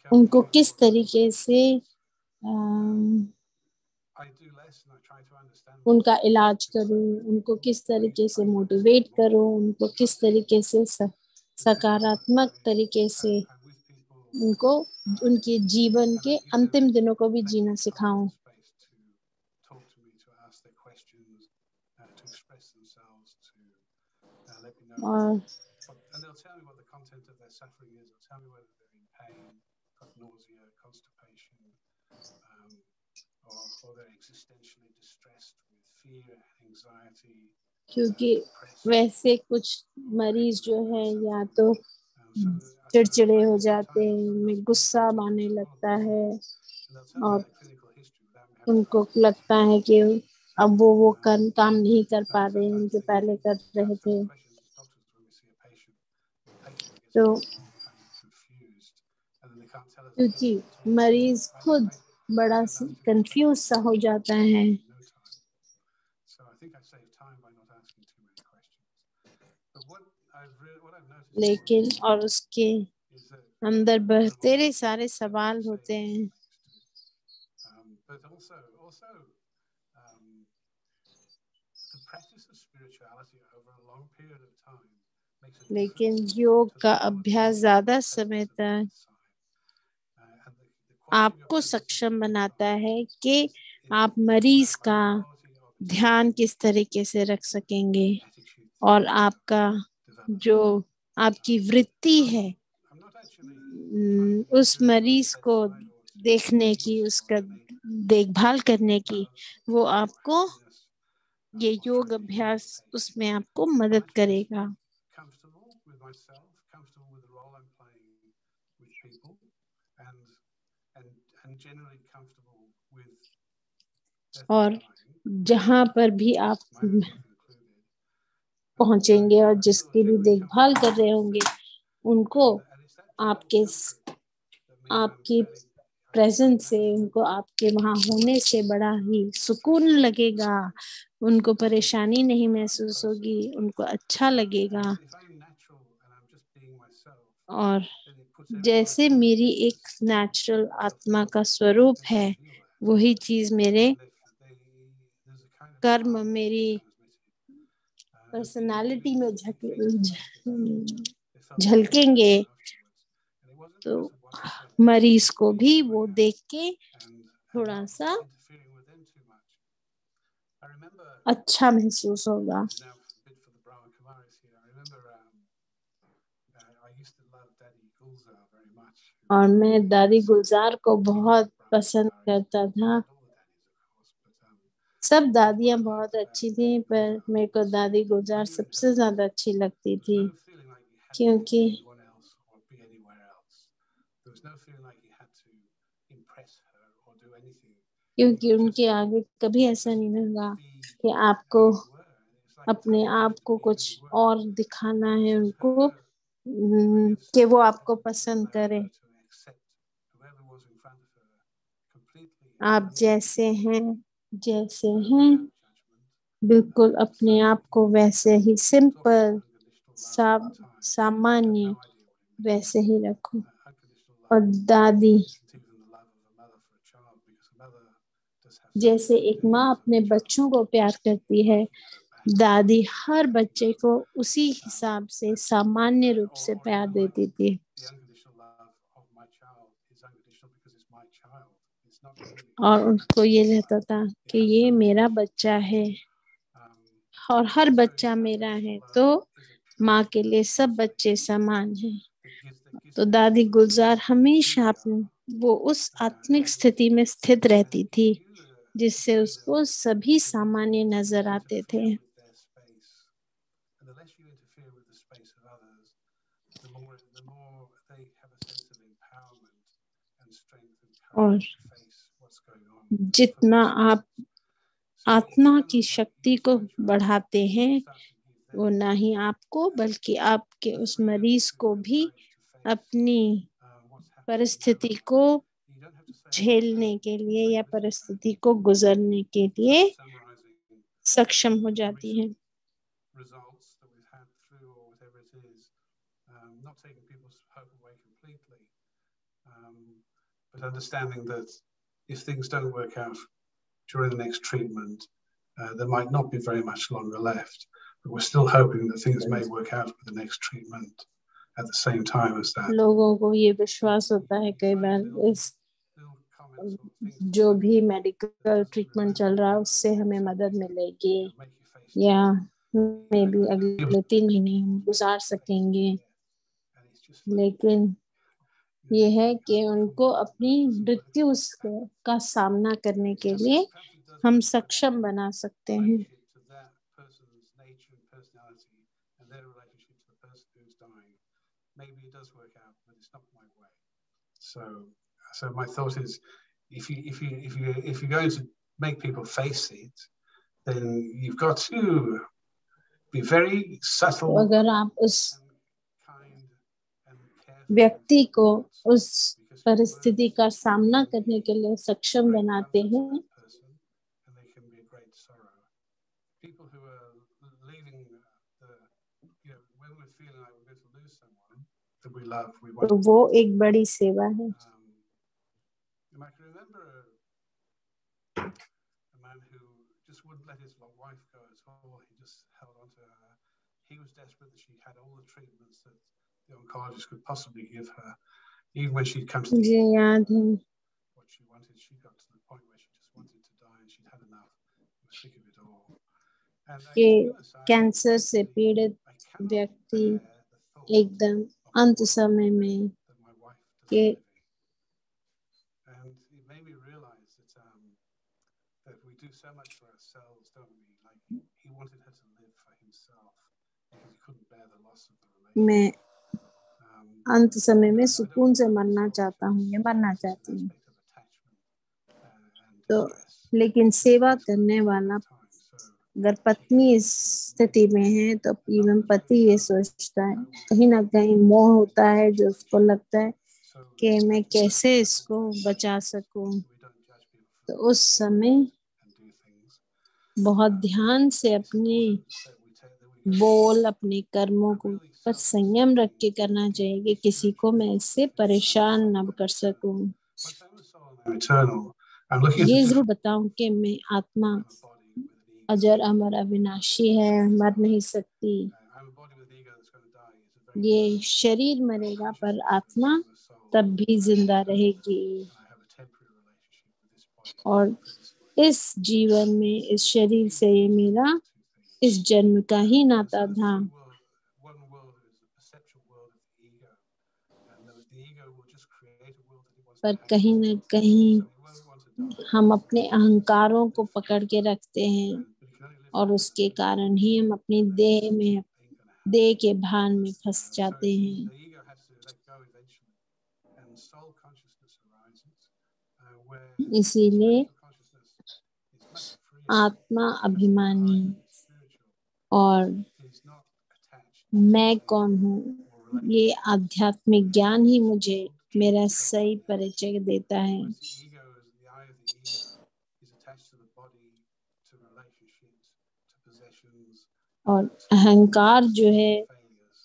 उनको किस तरीके से उनका इलाज करूं, उनको किस तरीके से मोटिवेट करूं, उनको किस तरीके से सकारात्मक तरीके से उनको उनके जीवन के अंतिम दिनों को भी जीना सिखाऊं। और क्योंकि वैसे कुछ मरीज जो है या तो चिड़चिड़े हो जाते हैं, उनमें गुस्सा आने लगता है और उनको लगता है कि अब वो काम नहीं कर पा रहे हैं जो पहले कर रहे थे। तो क्योंकि मरीज खुद बड़ा कंफ्यूज सा हो जाता है। लेकिन और उसके अंदर बतेरे सारे सवाल होते हैं। लेकिन योग का अभ्यास ज्यादा समय तक आपको सक्षम बनाता है कि आप मरीज का ध्यान किस तरीके से रख सकेंगे और आपका जो आपकी वृत्ति है उस मरीज को देखने की, उसका देखभाल करने की, वो आपको ये योग अभ्यास उसमें आपको मदद करेगा। और जहाँ पर भी आप पहुंचेंगे और जिसकी भी देखभाल कर रहे होंगे उनको आपकी प्रेजेंस से, उनको आपके वहां होने से बड़ा ही सुकून लगेगा, उनको परेशानी नहीं महसूस होगी, उनको अच्छा लगेगा। और जैसे मेरी एक नेचुरल आत्मा का स्वरूप है, वही चीज मेरे कर्म, मेरी पर्सनालिटी में झलकेंगे। तो मरीज को भी वो देख के थोड़ा सा अच्छा महसूस होगा। और मैं दादी गुलजार को बहुत पसंद करता था। सब दादियां बहुत अच्छी थी, पर मेरे को दादी गुलजार सबसे ज्यादा अच्छी लगती थी, क्योंकि उनके आगे कभी ऐसा नहीं होगा कि आपको अपने आप को कुछ और दिखाना है उनको, कि वो आपको पसंद करे। आप जैसे हैं बिल्कुल अपने आप को वैसे ही सिंपल सामान्य वैसे ही रखो। और दादी जैसे एक माँ अपने बच्चों को प्यार करती है, दादी हर बच्चे को उसी हिसाब से सामान्य रूप से प्यार देती थी। और उनको ये रहता था कि ये मेरा बच्चा है और हर बच्चा मेरा है, तो माँ के लिए सब बच्चे समान हैं। तो दादी गुलजार हमेशा वो उस आत्मिक स्थिति में स्थित रहती थी जिससे उसको सभी सामान्य नजर आते थे। और जितना आप आत्मा की शक्ति को बढ़ाते हैं, वो ना ही आपको बल्कि आपके उस मरीज को भी अपनी परिस्थिति को झेलने के लिए या परिस्थिति को गुजरने के लिए सक्षम हो जाती है। But understanding that if things don't work out during the next treatment, there might not be very much longer left. But we're still hoping that things may work out with the next treatment at the same time as that. लोगों को ये विश्वास होता है कई बार इस जो भी मेडिकल ट्रीटमेंट चल रहा है उससे हमें मदद मिलेगी, या मे भी अगले 3 महीने हम गुजार सकेंगे। लेकिन ये है कि उनको अपनी मृत्यु का सामना करने के लिए हम सक्षम बना सकते हैं। So my thought is, if you're going to make people face it, then you've got to be very subtle. अगर आप उस व्यक्ति को उस परिस्थिति का सामना करने के लिए सक्षम बनाते हैं, तो वो एक बड़ी सेवा है। He was desperate that she had all the treatments that the oncologist could possibly give her. Even when she'd come to the end what she wanted, she got to the point where she just wanted to die and she'd had enough. She was sick of it all. कि cancer से पीड़ित व्यक्ति एकदम अंत समय में कि do so much for ourselves, don't we? Like he wanted her to live for himself because he couldn't bear the loss of the relationship. मैं अंत समय में सुकून से मरना चाहता हूँ या मरना चाहती हूँ। तो लेकिन सेवा करने वाला अगर पत्नी इस स्थिति में है तो इवन पति ये सोचता है, कहीं ना कहीं मोह होता है जो उसको लगता है कि मैं कैसे इसको बचा सकूं। तो उस समय बहुत ध्यान से अपने बोल अपने कर्मों को पर संयम रख के करना चाहिए कि किसी को मैं इससे परेशान न कर सकूं। ये जरूर बताऊं कि मैं आत्मा अजर अमर अविनाशी है, मर नहीं सकती। ये शरीर मरेगा पर आत्मा तब भी जिंदा रहेगी। और इस जीवन में इस शरीर से ये मेरा इस जन्म का ही नाता था। पर कहीं न कहीं हम अपने अहंकारों को पकड़ के रखते हैं और उसके कारण ही हम अपनी देह के भान में फंस जाते हैं। इसीलिए आत्मा अभिमानी और मैं कौन हूँ, ये आध्यात्मिक ज्ञान ही मुझे मेरा सही परिचय देता है। और अहंकार जो है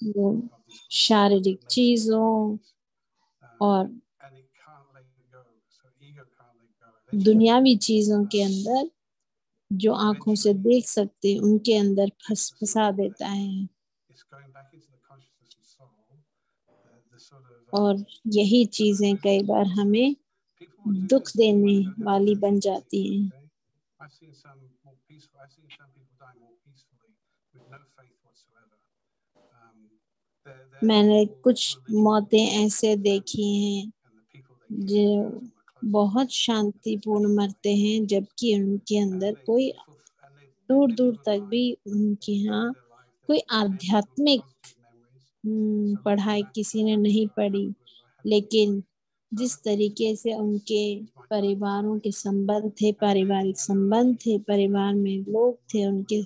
वो शारीरिक चीजों और दुनियावी चीजों के अंदर जो आंखों से देख सकते उनके अंदर फंसा देता है। और यही चीजें कई बार हमें दुख देने वाली बन जाती हैं। मैंने कुछ मौतें ऐसे देखी हैं जो बहुत शांतिपूर्ण मरते हैं, जबकि उनके अंदर कोई दूर दूर तक भी उनके यहाँ कोई आध्यात्मिक पढ़ाई किसी ने नहीं पढ़ी, लेकिन जिस तरीके से उनके परिवारों के संबंध थे, पारिवारिक संबंध थे, परिवार में लोग थे, उनके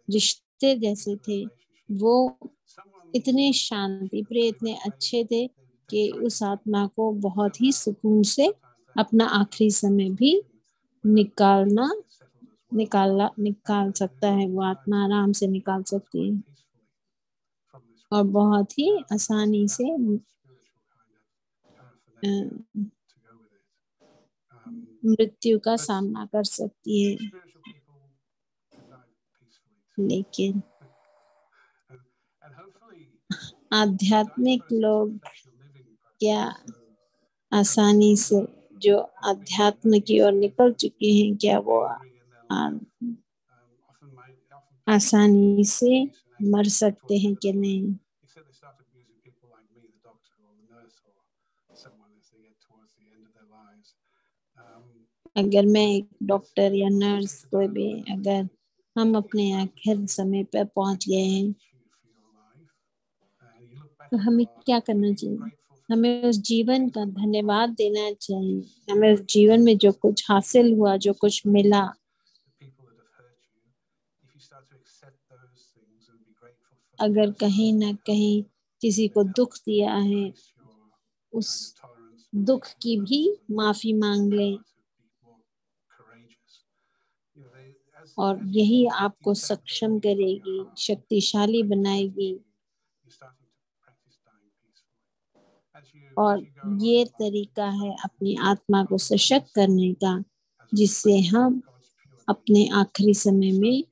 रिश्ते जैसे थे, वो इतने शांति प्रिय, इतने अच्छे थे कि उस आत्मा को बहुत ही सुकून से अपना आखिरी समय भी निकाल सकता है। वो आत्मा आराम से निकाल सकती है और बहुत ही आसानी से मृत्यु का सामना कर सकती है। लेकिन आध्यात्मिक लोग क्या आसानी से जो अध्यात्म की ओर निकल चुके हैं, क्या वो आसानी से मर सकते हैं कि नहीं? अगर मैं एक डॉक्टर या नर्स कोई भी, अगर हम अपने आखिर समय पर पहुंच गए हैं तो हमें क्या करना चाहिए? हमें उस जीवन का धन्यवाद देना चाहिए। हमें उस जीवन में जो कुछ हासिल हुआ, जो कुछ मिला, अगर कहीं ना कहीं किसी को दुख दिया है, उस दुख की भी माफी मांग लें। और यही आपको सक्षम करेगी, शक्तिशाली बनाएगी। और ये तरीका है अपनी आत्मा को सशक्त करने का, जिससे हम अपने आखिरी समय में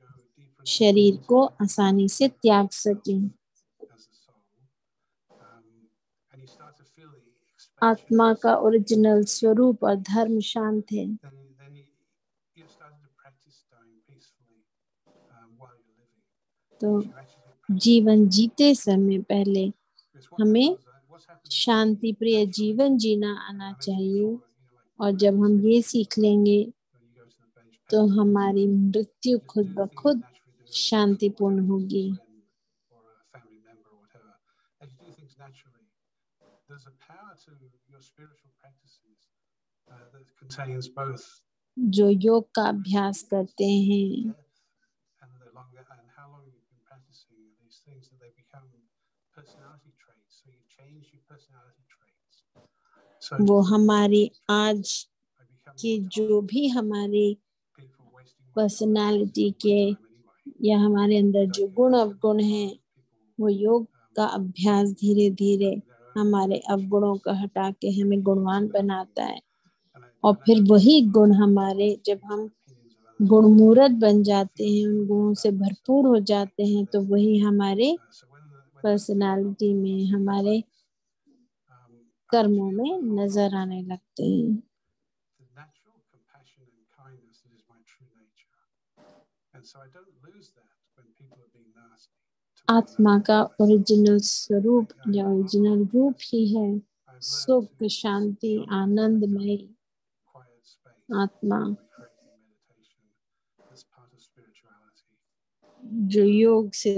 शरीर को आसानी से त्याग सकें। आत्मा का ओरिजिनल स्वरूप और धर्म शांत है। तो जीवन जीते समय पहले हमें शांति प्रिय जीवन जीना आना चाहिए। और जब हम ये सीख लेंगे तो हमारी मृत्यु खुद ब खुद शांतिपूर्ण होगी। जो योग का अभ्यास करते हैं, वो हमारी आज की जो भी हमारी पर्सनालिटी के या हमारे अंदर जो गुण अवगुण हैं, वो योग का अभ्यास धीरे धीरे हमारे अवगुणों को हटा के हमें गुणवान बनाता है। और फिर वही गुण हमारे, जब हम गुणमूर्त बन जाते हैं, उन गुणों से भरपूर हो जाते हैं, तो वही हमारे पर्सनालिटी में, हमारे कर्मों में नजर आने लगते हैं। आत्मा का ओरिजिनल स्वरूप या ओरिजिनल रूप ही है सुख, शांति, आनंदमय आत्मा जो योग से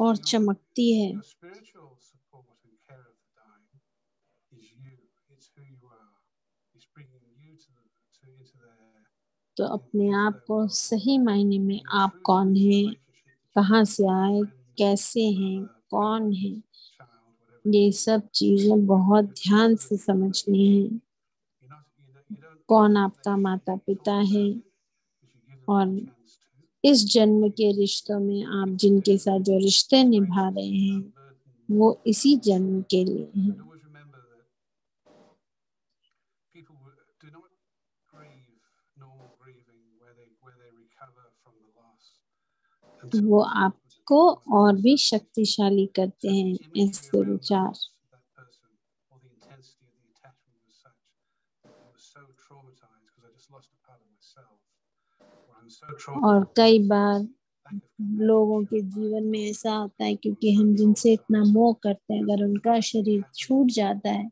और चमकती है। तो अपने आप को सही मायने में आप कौन हैं, कहाँ से आए, कैसे हैं, कौन है, ये सब चीजें बहुत ध्यान से समझनी है। कौन आपका माता पिता है और इस जन्म के रिश्तों में आप जिनके साथ जो रिश्ते निभा रहे हैं वो इसी जन्म के लिए हैं। वो आपको और भी शक्तिशाली करते हैं ऐसे विचार। और कई बार लोगों के जीवन में ऐसा होता है क्योंकि हम जिनसे इतना मोह करते हैं, अगर उनका शरीर छूट जाता है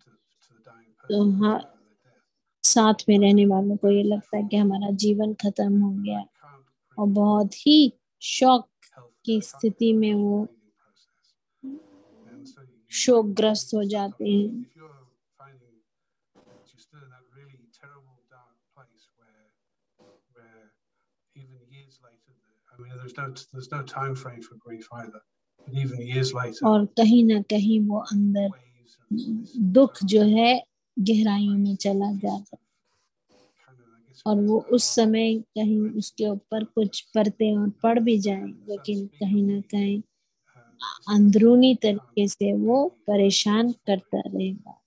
तो हाँ, साथ में रहने वालों को ये लगता है कि हमारा जीवन खत्म हो गया और बहुत ही शौक की स्थिति में वो शोकग्रस्त हो जाते हैं। और कहीं ना कहीं वो अंदर दुख जो है गहराइयों में चला जाता है और वो उस समय कहीं उसके ऊपर कुछ परतें और पड़ भी जाए, लेकिन कहीं ना कहीं अंदरूनी तरीके से वो परेशान करता रहेगा।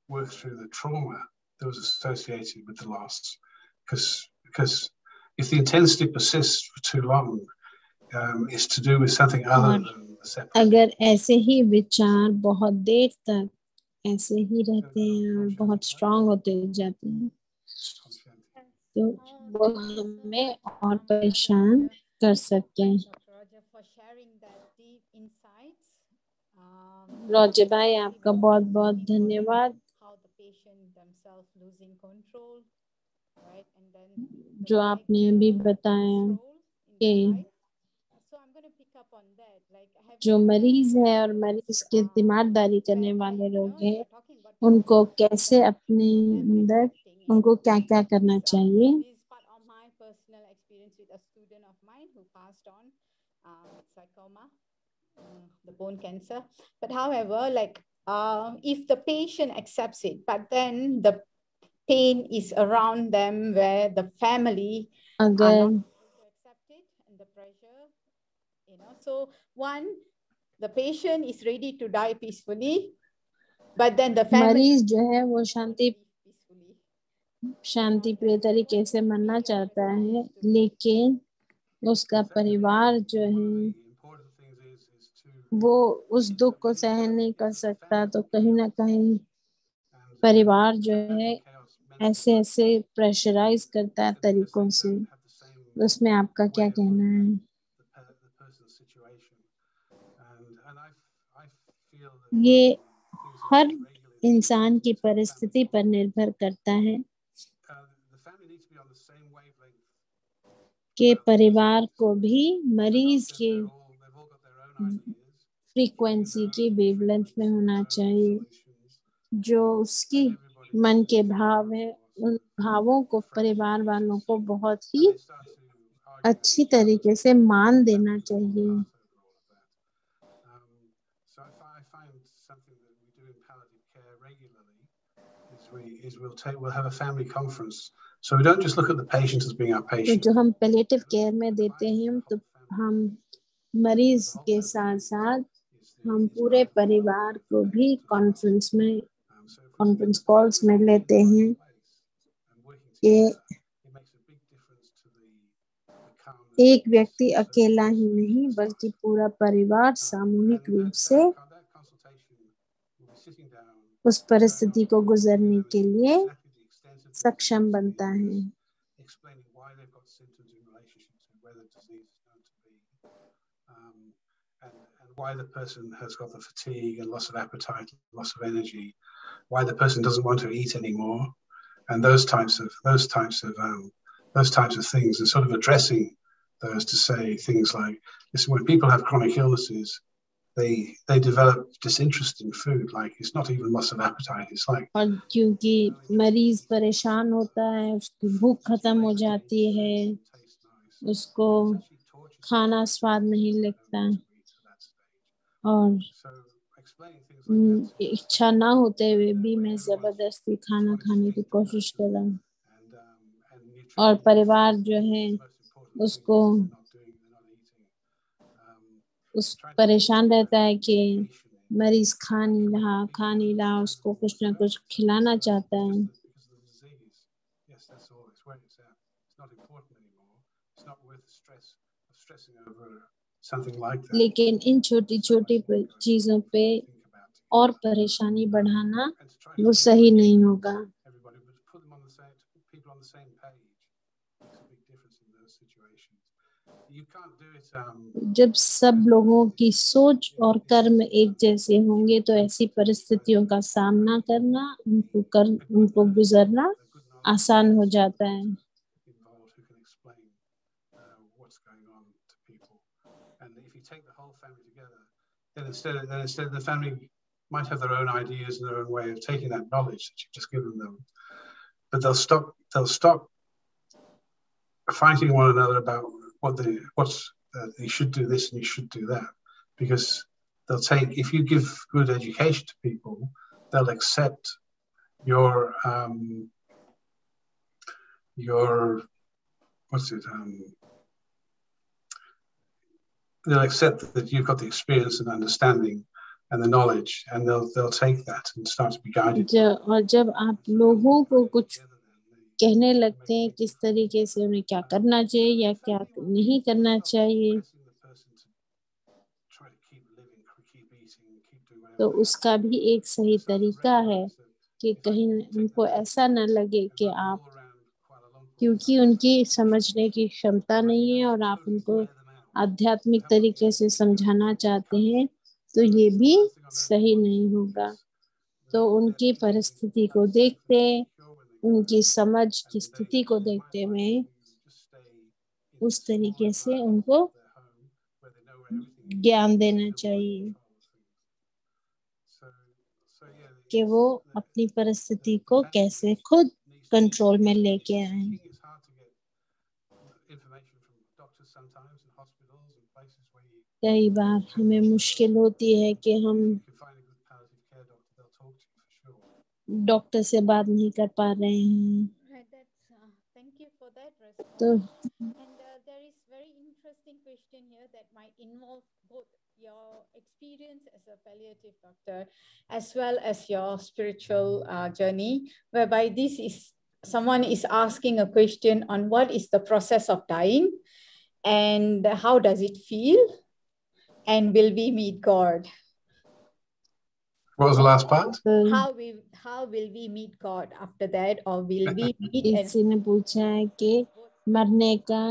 Work through the trauma that was associated with the loss, because if the intensity persists for too long, it's to do with something other than the separation. अगर ऐसे ही विचार बहुत देर तक ऐसे ही रहते हैं और बहुत स्ट्रांग होते जाते हैं तो वो हमें और परेशान कर सकते हैं। रोजे भाई, आपका बहुत बहुत धन्यवाद जो आपने अभी बताया कि जो मरीज है और मरीज के तीमारदारी करने वाले लोग हैं उनको कैसे अपने अंदर उनको क्या क्या करना चाहिए। The bone cancer, but however, like if the patient accepts it, but then the pain is around them where the family are not accept it and the pressure, so one, the patient is ready to die peacefully, but then the family मरीज जो है वो शांति प्रिय तरीके से मरना चाहता है, लेकिन उसका परिवार जो है वो उस दुख को सहन नहीं कर सकता। तो कहीं ना कहीं परिवार जो है ऐसे ऐसे प्रेशराइज करता है तरीकों से। उसमें आपका क्या कहना है? ये हर इंसान की परिस्थिति पर निर्भर करता है कि परिवार को भी मरीज के फ्रीक्वेंसी की वेवलेंथ में होना चाहिए। जो उसकी मन के भाव है उन भावों को परिवार वालों को बहुत ही अच्छी तरीके से मान देना चाहिए। We'll have a family conference, so we don't just look at the patient as being our patient. तो जो हम पैलिएटिव केयर में देते हैं तो हम मरीज के साथ साथ हम पूरे परिवार को भी कॉन्फ्रेंस कॉल्स में लेते हैं कि एक व्यक्ति अकेला ही नहीं बल्कि पूरा परिवार सामूहिक रूप से उस परिस्थिति को गुजरने के लिए सक्षम बनता है। why the person has got the fatigue and loss of appetite, loss of energy, why the person doesn't want to eat anymore, and those types of things, and sort of addressing those to say things like, listen, when people have chronic illnesses, they develop disinterest in food. Like, it's not even loss of appetite. It's like, और क्योंकि मरीज परेशान होता है, उसकी भूख खत्म हो जाती है, उसको खाना स्वाद नहीं लगता, और इच्छा ना होते हुए भी मैं जबरदस्ती खाना खाने की कोशिश कर रहा हूँ, और परिवार जो है उसको परेशान रहता है कि मरीज खा नहीं रहा, उसको कुछ ना कुछ खिलाना चाहता है। लेकिन इन छोटी छोटी चीजों पे और परेशानी बढ़ाना वो सही नहीं होगा। जब सब लोगों की सोच और कर्म एक जैसे होंगे तो ऐसी परिस्थितियों का सामना करना, उनको गुजरना आसान हो जाता है। Then instead the family might have their own ideas and their own way of taking that knowledge that you've just given them, but they'll stop fighting one another about you should do this and you should do that, because they'll take, if you give good education to people, they'll accept your they'll accept that you've got the experience and understanding and the knowledge, and they'll take that and start to be guided. और जब आप लोगों को कुछ कहने लगते हैं किस तरीके से उन्हें क्या करना चाहिए या क्या नहीं करना चाहिए, तो उसका भी एक सही तरीका है कि कहीं उनको ऐसा न लगे कि आप, क्योंकि उनकी समझने की क्षमता नहीं है और आप उनको आध्यात्मिक तरीके से समझाना चाहते हैं, तो ये भी सही नहीं होगा। तो उनकी परिस्थिति को देखते, उनकी समझ की स्थिति को देखते हुए उस तरीके से उनको ज्ञान देना चाहिए कि वो अपनी परिस्थिति को कैसे खुद कंट्रोल में लेके आए। कई बार हमें मुश्किल होती है कि हम डॉक्टर से बात नहीं कर पा रहे हैं। Thank you for that response. तो And there is very interesting question here that might involve both your experience as a palliative doctor as well as your spiritual journey, whereby this is someone is asking a question on what is the process of dying and how does it feel, and will we meet God? What was the last part? How will we meet God after that, or will we meet? किसी ने पूछा है कि मरने का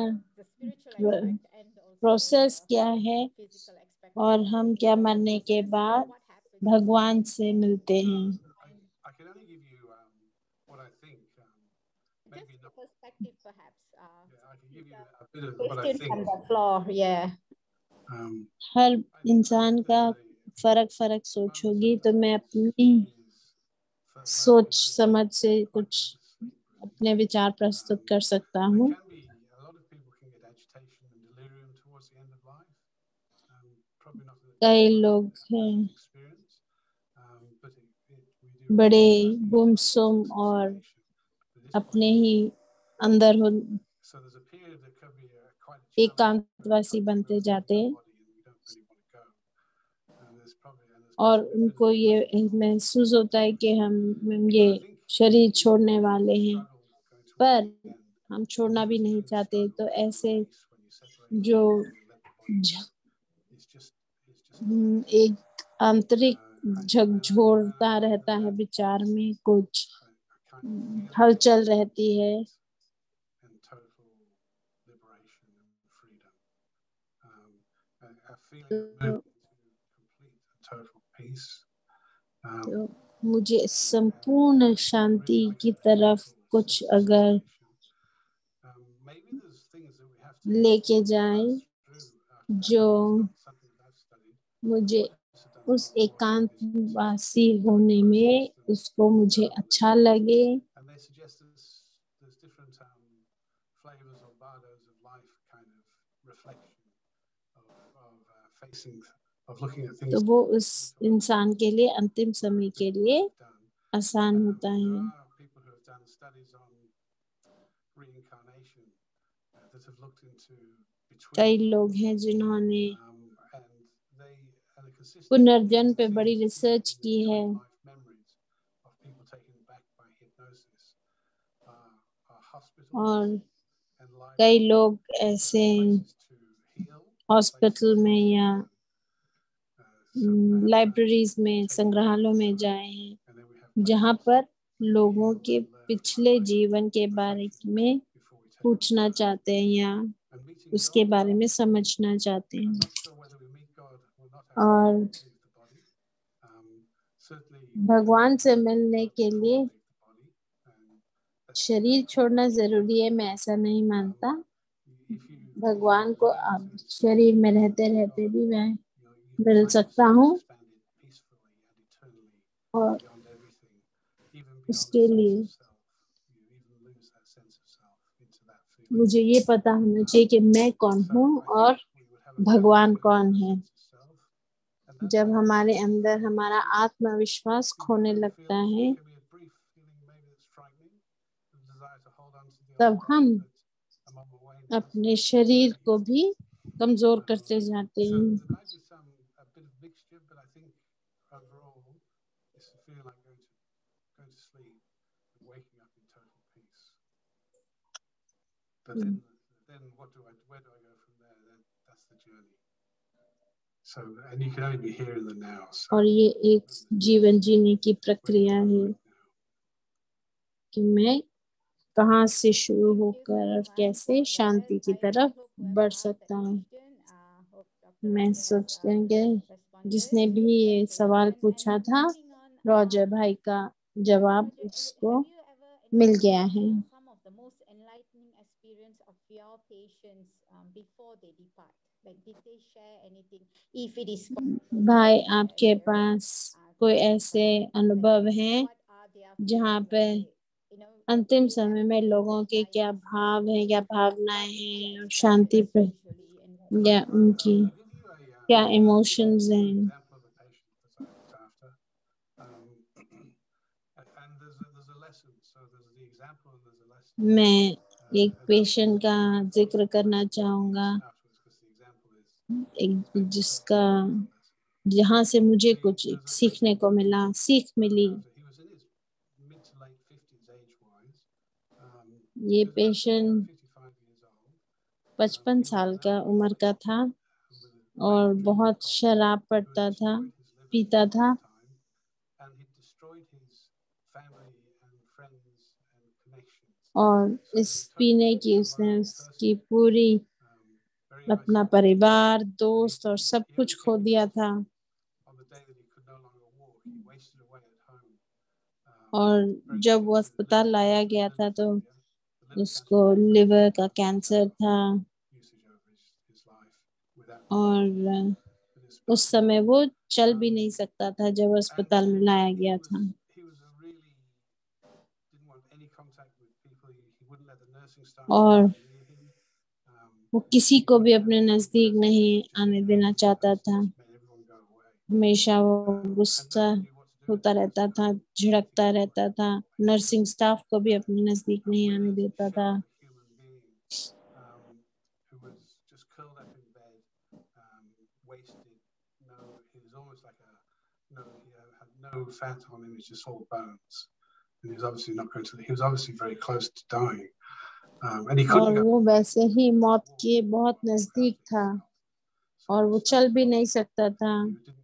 process क्या है और हम क्या मरने के बाद भगवान से मिलते हैं। हर इंसान का फर्क सोच होगी, तो मैं अपनी सोच समझ से कुछ अपने विचार प्रस्तुत कर सकता हूँ। कई लोग हैं बड़े गुमसुम और अपने ही अंदर हो एकांतवासी बनते जाते हैं और उनको ये महसूस होता है कि हम ये शरीर छोड़ने वाले हैं, पर हम छोड़ना भी नहीं चाहते। तो ऐसे जो एक आंतरिक झकझोरता रहता है विचार में, कुछ हलचल रहती है, total peace. तो मुझे संपूर्ण शांति की तरफ कुछ अगर लेके जाए जो मुझे उस एकांतवासी होने में उसको मुझे अच्छा लगे। तो वो उस इंसान के लिए अंतिम समय के लिए आसान होता है। कई लोग हैं जिन्होंने पुनर्जन्म पे बड़ी रिसर्च की है और कई लोग ऐसे हॉस्पिटल में या लाइब्रेरीज में, संग्रहालयों में जाए हैं जहाँ पर लोगों के पिछले जीवन के बारे में पूछना चाहते हैं या उसके बारे में समझना चाहते हैं। और भगवान से मिलने के लिए शरीर छोड़ना जरूरी है, मैं ऐसा नहीं मानता। भगवान को अब शरीर में रहते रहते भी मैं मिल सकता हूँ और उसके लिए मुझे ये पता होना चाहिए कि मैं कौन हूँ और भगवान कौन है। जब हमारे अंदर हमारा आत्मविश्वास खोने लगता है तब हम अपने शरीर को भी कमजोर करते जाते हैं। और ये एक जीवन जीने की प्रक्रिया है कि मैं कहाँ से शुरू होकर और कैसे शांति की तरफ बढ़ सकता हूँ। मैं सोचती हूँ कि जिसने भी ये सवाल पूछा था, रॉजर भाई का जवाब उसको मिल गया है। भाई, आपके पास कोई ऐसे अनुभव हैं जहाँ पे अंतिम समय में लोगों के क्या भाव हैं, क्या भावनाएं हैं और शांति पे या उनकी क्या इमोशंस हैं? मैं एक पेशेंट का जिक्र करना चाहूँगा, एक जिसका जहाँ से मुझे कुछ सीखने को मिला, सीख मिली। ये पेशेंट 55 साल का उम्र का था और बहुत शराब पीता था और इस पीने की उसने उसकी पूरी अपना परिवार, दोस्त और सब कुछ खो दिया था। और जब वो अस्पताल लाया गया था तो उसको लिवर का कैंसर था और उस समय वो चल भी नहीं सकता था जब अस्पताल में लाया गया था। और वो किसी को भी अपने नजदीक नहीं आने देना चाहता था। हमेशा वो गुस्सा होता रहता था, झिड़कता रहता था, नर्सिंग स्टाफ को भी अपने नजदीक नहीं आने देता था। और वो वैसे ही मौत के बहुत नजदीक था और वो चल भी नहीं सकता था,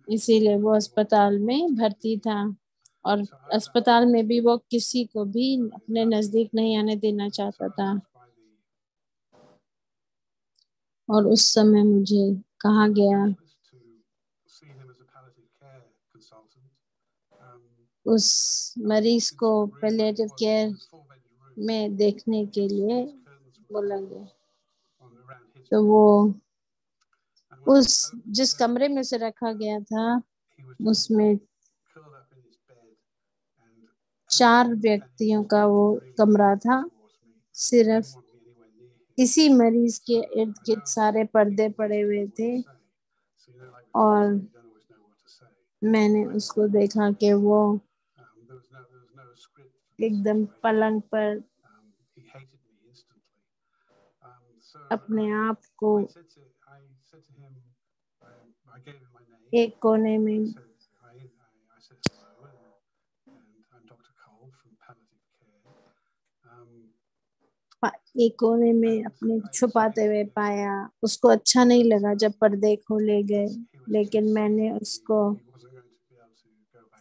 इसीलिए वो अस्पताल में भर्ती था और अस्पताल में भी वो किसी को भी अपने नजदीक नहीं आने देना चाहता था। और उस समय मुझे कहा गया उस मरीज को पैलिएटिव केयर में देखने के लिए बोला गया। तो वो उस जिस कमरे में से रखा गया था उसमें 4 व्यक्तियों का वो कमरा था। सिर्फ इसी मरीज के इर्द गिर्द सारे पर्दे पड़े हुए थे और मैंने उसको देखा कि वो एकदम पलंग पर अपने आप को एक कोने में अपने छुपाते हुए पाया। उसको अच्छा नहीं लगा जब पर्दे खोले गए, लेकिन मैंने उसको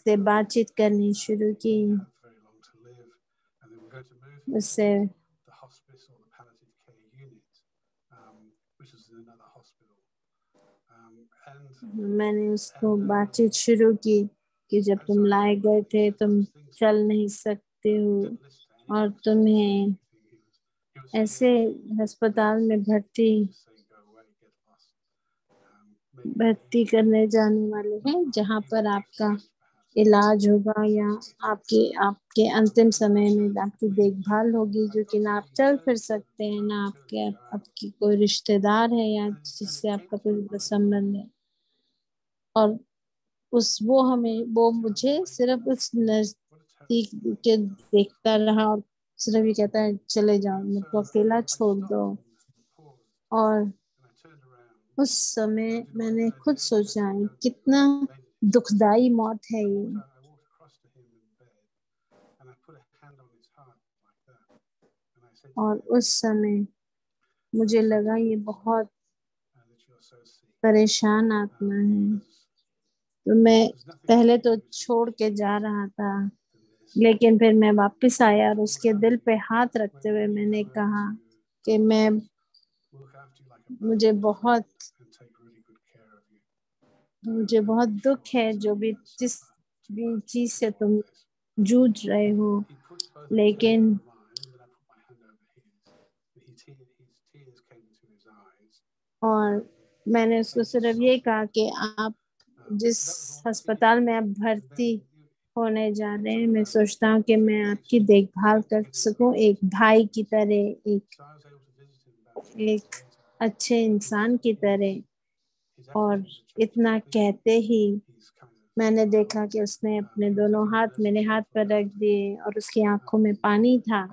से बातचीत करनी शुरू की। उससे मैंने उसको बातचीत शुरू की कि जब तुम लाए गए थे तुम चल नहीं सकते हो और तुम्हें ऐसे अस्पताल में भर्ती करने जाने वाले हैं जहां पर आपका इलाज होगा या आपके अंतिम समय में आपकी देखभाल होगी, जो कि ना आप चल फिर सकते हैं, ना आपकी कोई रिश्तेदार है या जिससे आपका कोई संबंध है। और वो मुझे सिर्फ उस नजदीक के देखता रहा और सिर्फ ये कहता है चले जाओ, मेरे को अकेला छोड़ दो। और उस समय मैंने खुद सोचा है कितना दुखदाई मौत है ये। और उस समय मुझे लगा ये बहुत परेशान आत्मा है। तो मैं पहले तो छोड़ के जा रहा था, लेकिन फिर मैं वापस आया और उसके दिल पे हाथ रखते हुए मैंने कहा कि मुझे बहुत दुख है जिस भी चीज से तुम जूझ रहे हो, लेकिन और मैंने उसको सिर्फ ये कहा कि आप जिस अस्पताल में आप भर्ती होने जा रहे हैं, मैं सोचता हूँ कि मैं आपकी देखभाल कर सकूं एक भाई की तरह, एक अच्छे इंसान की तरह। और इतना कहते ही मैंने देखा कि उसने अपने दोनों हाथ मेरे हाथ पर रख दिए और उसकी आंखों में पानी था।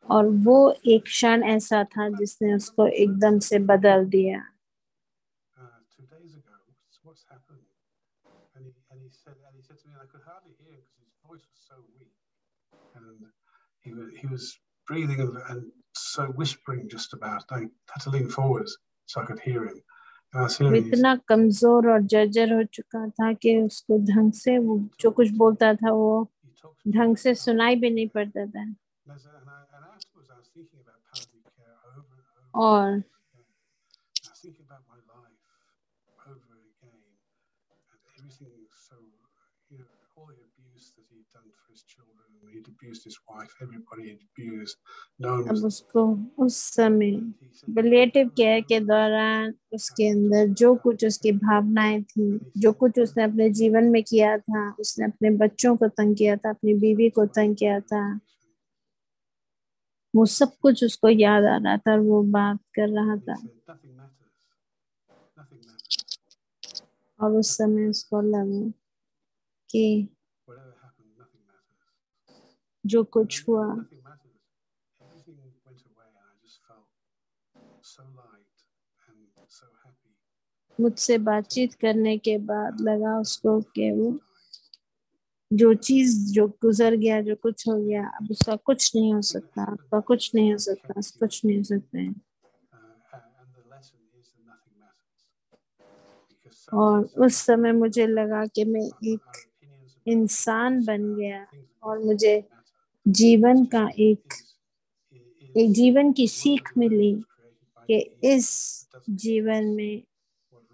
और वो एक क्षण ऐसा था जिसने उसको एकदम से बदल दिया। Breathing and so whispering just about. I had to lean forwards so I could hear him. वो इतना कमजोर और जर्जर हो चुका था कि उसको ढंग से वो जो कुछ बोलता था वो ढंग से सुनाई भी नहीं पड़ता था। और अब उसको उस समय पैलिएटिव केयर के दौरान उसके अंदर जो कुछ उसकी भावनाएं थी, जो कुछ उसने अपने जीवन में किया था, उसने अपने बच्चों को तंग किया था, अपनी बीवी को तंग किया था, वो सब कुछ उसको याद आ रहा था और वो बात कर रहा था। और उस समय उसको लगा कि जो कुछ हुआ मुझसे बातचीत करने के बाद लगा उसको कि वो जो चीज जो गुजर गया, जो कुछ हो गया, अब उसका कुछ नहीं हो सकता, आपका कुछ नहीं हो सकता, कुछ नहीं हो सकता है। और उस समय मुझे लगा कि मैं एक इंसान बन गया और मुझे जीवन का एक जीवन की सीख मिली कि इस जीवन में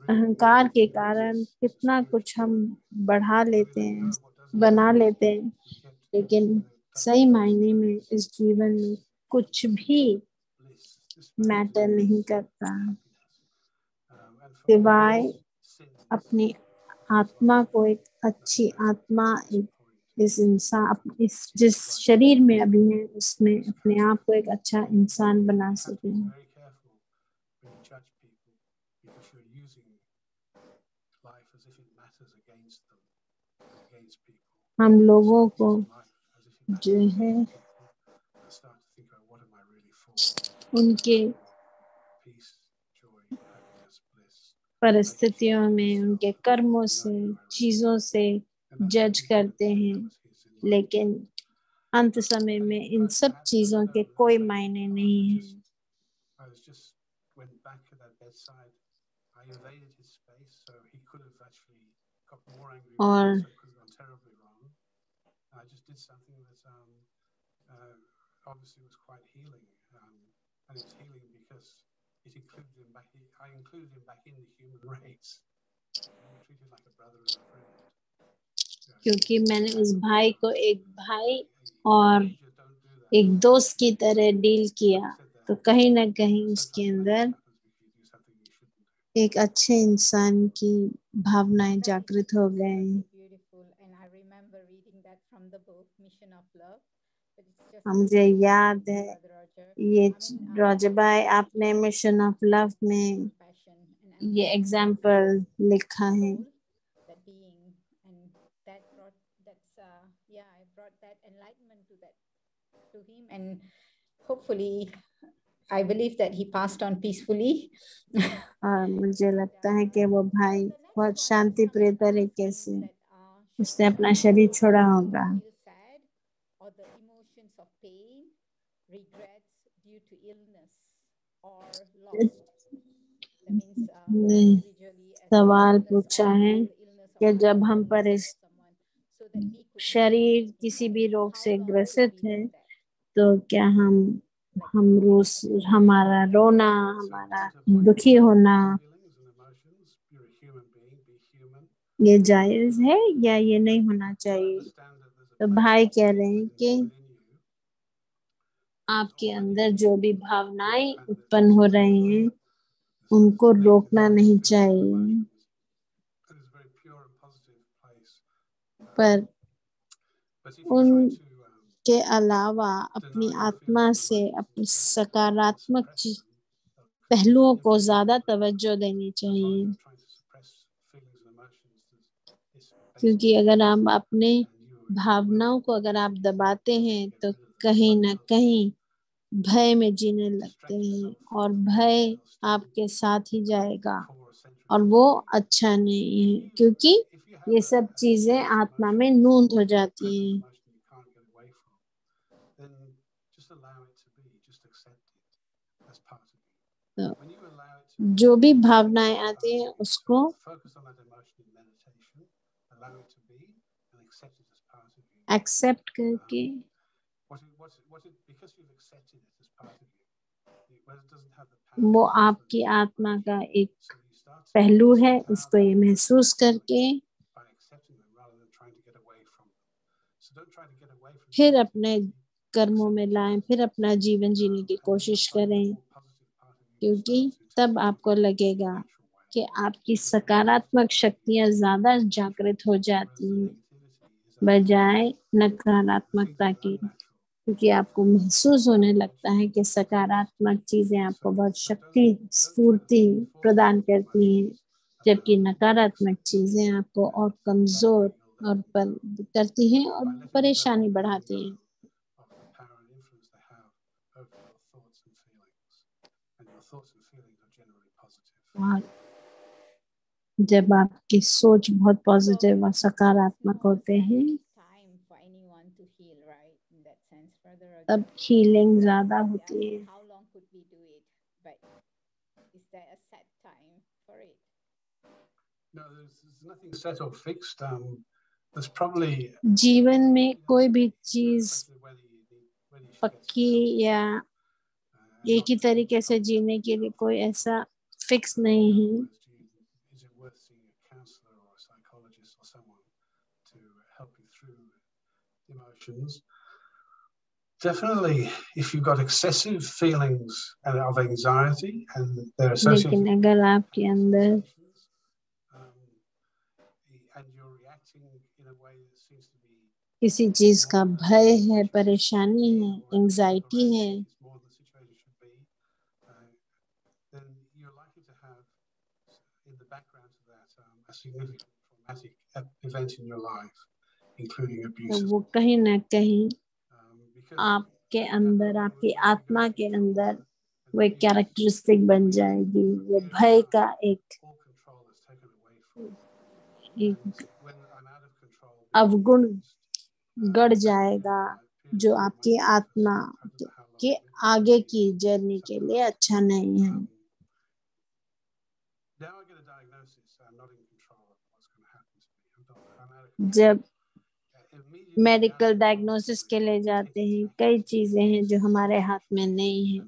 अहंकार के कारण कितना कुछ हम बढ़ा लेते हैं, बना लेते हैं, लेकिन सही मायने में इस जीवन में कुछ भी मैटर नहीं करता सिवाय अपनी आत्मा को एक अच्छी आत्मा, एक इस इंसान, इस जिस शरीर में अभी है उसमें अपने आप को एक अच्छा इंसान बना सके। हम लोगों को जो है उनके परिस्थितियों में, उनके कर्मों से, चीजों से जज करते हैं, लेकिन अंत समय में इन सब चीजों के कोई मायने नहीं है। और obviously was quite healing, and it's healing because it included him back. I included him back in the human race. We treated like a brother and a friend. क्योंकि मैंने उस भाई को एक भाई और एक दोस्त की तरह डील किया, तो कहीं ना कहीं उसके अंदर एक अच्छे इंसान की भावनाएं जागृत हो गए। मुझे याद है ये रॉजर भाई, आपने मिशन ऑफ लव में ये एग्जाम्पल लिखा है। And hopefully I believe that he passed on peacefully. और मुझे लगता है कि वो भाई बहुत शांति प्रिय तरीके से उसने अपना शरीर छोड़ा होगा। सवाल पूछा है कि जब हम शरीर किसी भी रोग से ग्रसित है, तो क्या हमारा रोना, हमारा दुखी होना ये जायज है या ये नहीं होना चाहिए? तो भाई कह रहे हैं कि आपके अंदर जो भी भावनाएं उत्पन्न हो रहे हैं उनको रोकना नहीं चाहिए, पर उनके अलावा अपनी आत्मा से अपनी सकारात्मक पहलुओं को ज्यादा तवज्जो देनी चाहिए। क्योंकि अगर आप अपने भावनाओं को अगर आप दबाते हैं तो कहीं ना कहीं भय में जीने लगते हैं, और भय आपके साथ ही जाएगा, और वो अच्छा नहीं है, क्योंकि ये सब चीजें आत्मा में नूंद हो जाती हैं। तो जो भी भावनाएं आती हैं उसको एक्सेप्ट करके वो आपकी आत्मा का एक पहलू है, उसको ये महसूस करके फिर अपने कर्मों में लाएं, फिर अपना जीवन जीने की कोशिश करें, क्योंकि तब आपको लगेगा कि आपकी सकारात्मक शक्तियां ज्यादा जागृत हो जाती हैं बजाय नकारात्मकता की, क्योंकि आपको महसूस होने लगता है कि सकारात्मक चीजें आपको बहुत शक्ति, स्फूर्ति प्रदान करती हैं, जबकि नकारात्मक चीजें आपको और कमजोर और करती हैं और परेशानी बढ़ाती हैं। और जब आपकी सोच बहुत पॉजिटिव और सकारात्मक होते हैं तब हीलिंग ज्यादा होती है। जीवन में कोई भी चीज पक्की या एक ही तरीके से जीने के लिए कोई ऐसा फिक्स नहीं है। Is it worth seeing a counselor or a psychologist or someone to help you through emotions? Definitely, if you've got excessive feelings of anxiety and they're associated लेकिन अगर आपके अंदर and you're reacting in a way that seems to be किसी चीज का भय है, परेशानी है, एंजाइटी है, then you're likely to have in the background to that a significant traumatic event in your life, including abuse. तो वो कहीं ना कहीं आपके अंदर, आपकी आत्मा के अंदर वो एक कैरेक्टरिस्टिक बन जाएगी। वो भय का एक अवगुण गढ़ जाएगा जो आपकी आत्मा के आगे की जर्नी के लिए अच्छा नहीं है। जब मेडिकल डायग्नोसिस के लिए जाते हैं, कई चीजें हैं जो हमारे हाथ में नहीं है,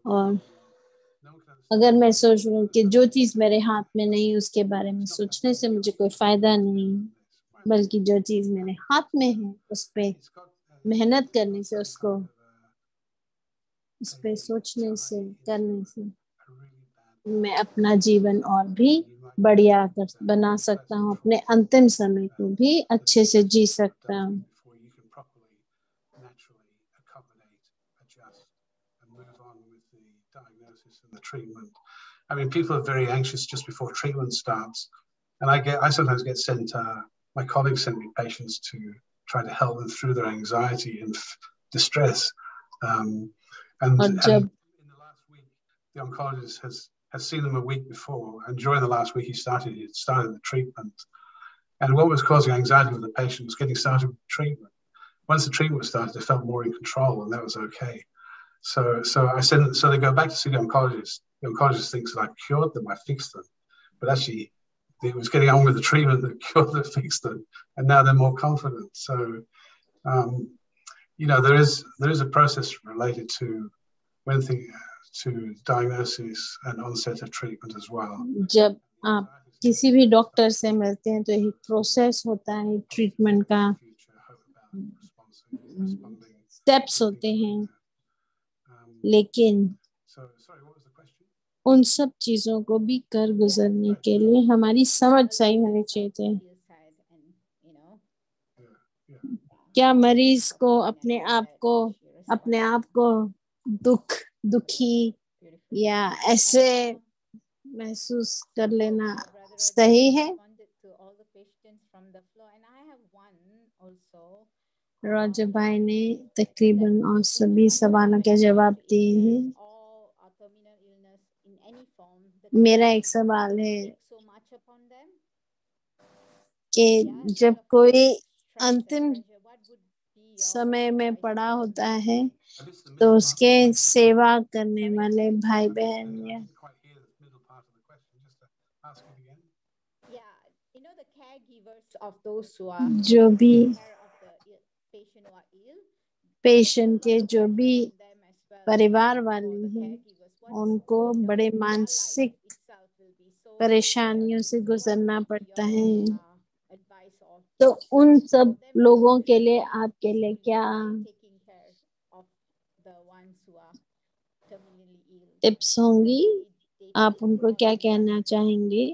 और अगर मैं सोच लूं कि जो चीज मेरे हाथ में नहीं उसके बारे में सोचने से मुझे कोई फायदा नहीं, बल्कि जो चीज मेरे हाथ में है उस पे मेहनत करने से, उसको उस पे सोचने से, करने से मैं अपना जीवन और भी बढ़िया बना सकता हूँ, अपने अंतिम समय को भी अच्छे से जी सकता हूँ। I mean, people are very anxious just before treatment starts, and I sometimes get sent. My colleagues send me patients to try to help them through their anxiety and distress. And in the last week, the oncologist has seen them a week before, and during the last week he started the treatment. And what was causing anxiety with the patient was getting started with treatment. Once the treatment was started, they felt more in control, and that was okay. So they go back to see the oncologist. The oncologist thinks that I've cured them, I fixed them, but actually it was getting on with the treatment that cured them, fixed them, and now they're more confident. So there is a process related to to diagnosis and onset of treatment as well. जब आप किसी भी doctor से मिलते हैं तो एक process होता है, ट्रीटमेंट का स्टेप्स होते हैं, लेकिन उन सब चीजों को भी कर गुजरने के लिए हमारी समझ सही होनी चाहिए। क्या मरीज को अपने आप को दुखी या ऐसे महसूस कर लेना सही है? रॉजर भाई ने तकरीबन और सभी सवालों के जवाब दिए हैं। मेरा एक सवाल है कि जब कोई अंतिम समय में पड़ा होता है तो उसके सेवा करने वाले भाई बहन या जो भी पेशेंट के जो भी परिवार वाले हैं, उनको बड़े मानसिक परेशानियों से गुजरना पड़ता है, तो उन सब लोगों के लिए आपके लिए क्या टिप्स होंगी? आप उनको क्या कहना चाहेंगे?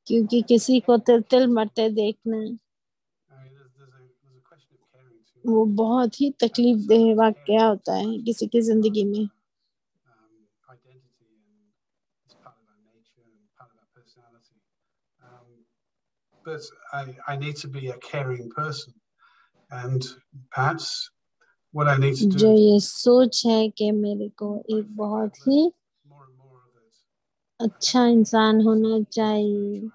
क्योंकि किसी को तिल मरते देखना वो बहुत ही तकलीफ देह वाकया होता है किसी की जिंदगी में। But I need to be a caring person, and perhaps what I need to do. जो ये सोच है कि मेरे को एक बहुत ही अच्छा इंसान होना चाहिए,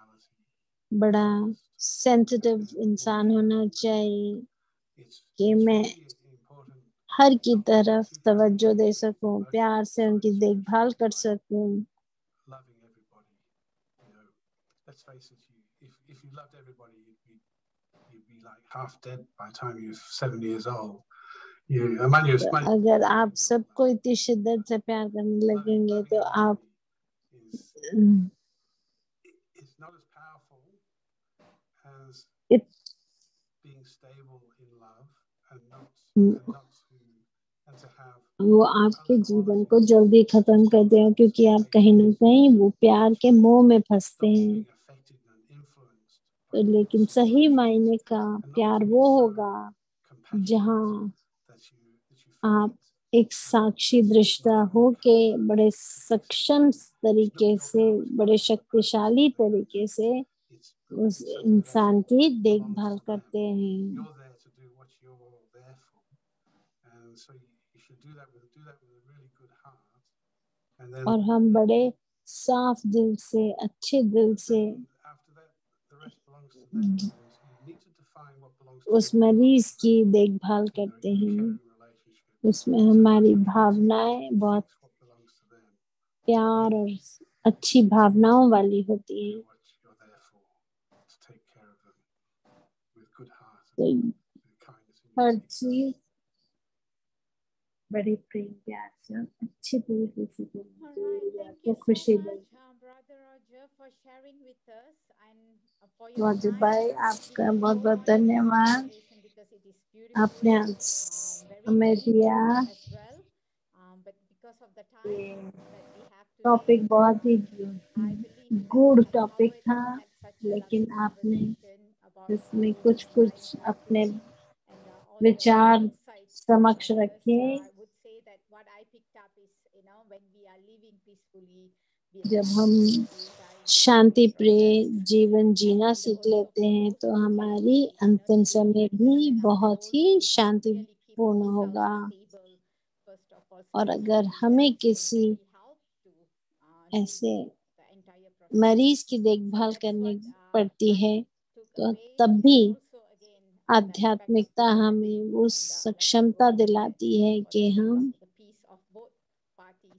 बड़ा सेंसिटिव इंसान होना चाहिए कि मैं हर की तरफ तवज्जो दे सकूं, प्यार से उनकी देखभाल कर सकूं। Let's face it, if you loved everybody, you'd be like half dead by the time you're 7 years old. अगर आप सबको इतनी शिद्दत से प्यार करने लगेंगे तो आप वो आपके जीवन को जल्दी खत्म कर देगा, क्योंकि आप कहीं ना कहीं वो प्यार के मोह में फंसते हैं। तो लेकिन सही मायने का प्यार वो होगा जहाँ आप एक साक्षी दृष्टा हो के बड़े सक्षम तरीके से, बड़े शक्तिशाली तरीके से उस इंसान की देखभाल करते हैं। और हम बड़े साफ दिल से, अच्छे दिल से उस मरीज की देखभाल करते हैं। उसमें हमारी भावनाएं बहुत प्यार और अच्छी भावनाओं वाली होती हैं। तो हर चीज बड़ी प्रेम प्यार से अच्छी तरीके से आपको खुशी दे। रॉजर भाई, आपका बहुत बहुत धन्यवाद, आपने हमें दिया। टॉपिक बहुत ही गूढ़ टॉपिक था, लेकिन आपने इसमें कुछ कुछ अपने विचार समक्ष रखे। जब हम शांति प्रिय जीवन जीना सीख लेते हैं तो हमारी अंतिम समय भी बहुत ही शांतिपूर्ण होगा। और अगर हमें किसी ऐसे मरीज की देखभाल करनी पड़ती है तो तब भी आध्यात्मिकता हमें वो सक्षमता दिलाती है कि हम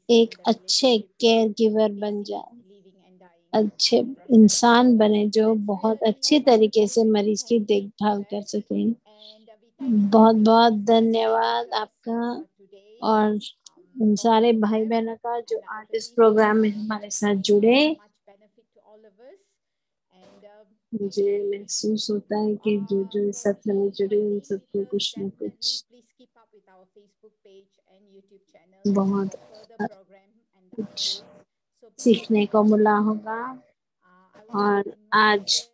एक अच्छे केयर गिवर बन जाए, अच्छे इंसान बने जो बहुत अच्छी तरीके से मरीज की देखभाल कर सकें। बहुत बहुत धन्यवाद आपका और उन सारे भाई बहनों का जो आज इस प्रोग्राम में हमारे साथ जुड़े। मुझे महसूस होता है कि जो जो इस सत्र में जुड़े उन सबको कुछ न कुछ बहुत कुछ सीखने को मिला होगा। और आज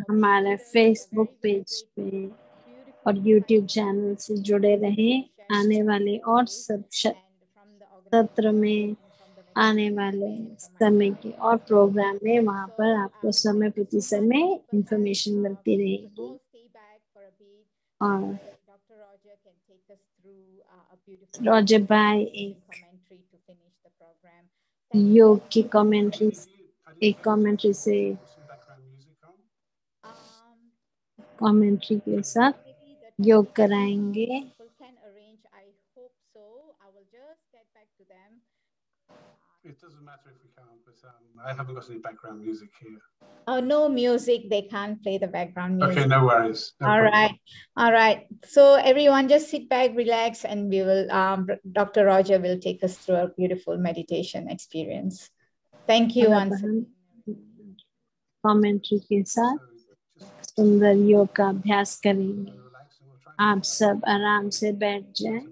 हमारे फेसबुक पेज पे और यूट्यूब चैनल से जुड़े रहें। आने वाले और सब सत्र में, आने वाले समय के और प्रोग्राम में वहाँ पर आपको समय प्रति समय इंफॉर्मेशन मिलती रहेगी। और रॉजर भाई योग की कमेंट्री से कमेंट्री के साथ योग कराएंगे। It doesn't matter if we can't, but I haven't got any background music here. Oh, no music. They can't play the background music. Okay, no worries. No All problem. right. All right. So everyone just sit back, relax, and we will, Dr. Roger will take us through a beautiful meditation experience. Thank you once again. Commentary के साथ सुंदर योग का अभ्यास करेंगे। आप सब आराम से बैठ जाएं।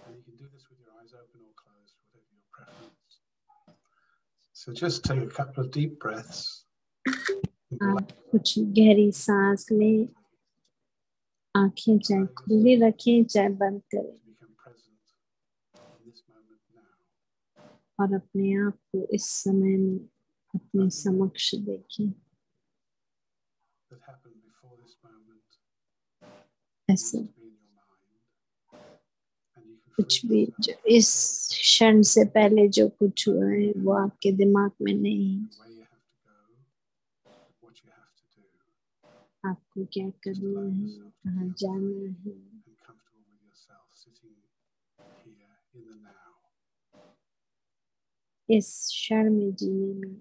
And you can do this with your eyes open or closed, whatever your preference. So just take a couple of deep breaths. आप कुछ गहरी सांस लें, आंखें चाहे खुली रखें चाहे बंद करें, और अपने आप को इस समय में अपने समक्ष देखें। ऐसे कुछ भी जो इस क्षण से पहले जो कुछ हुआ है वो आपके दिमाग में नहीं। आपको क्या करना है, कहाँ जाना है, इस क्षण में जीने में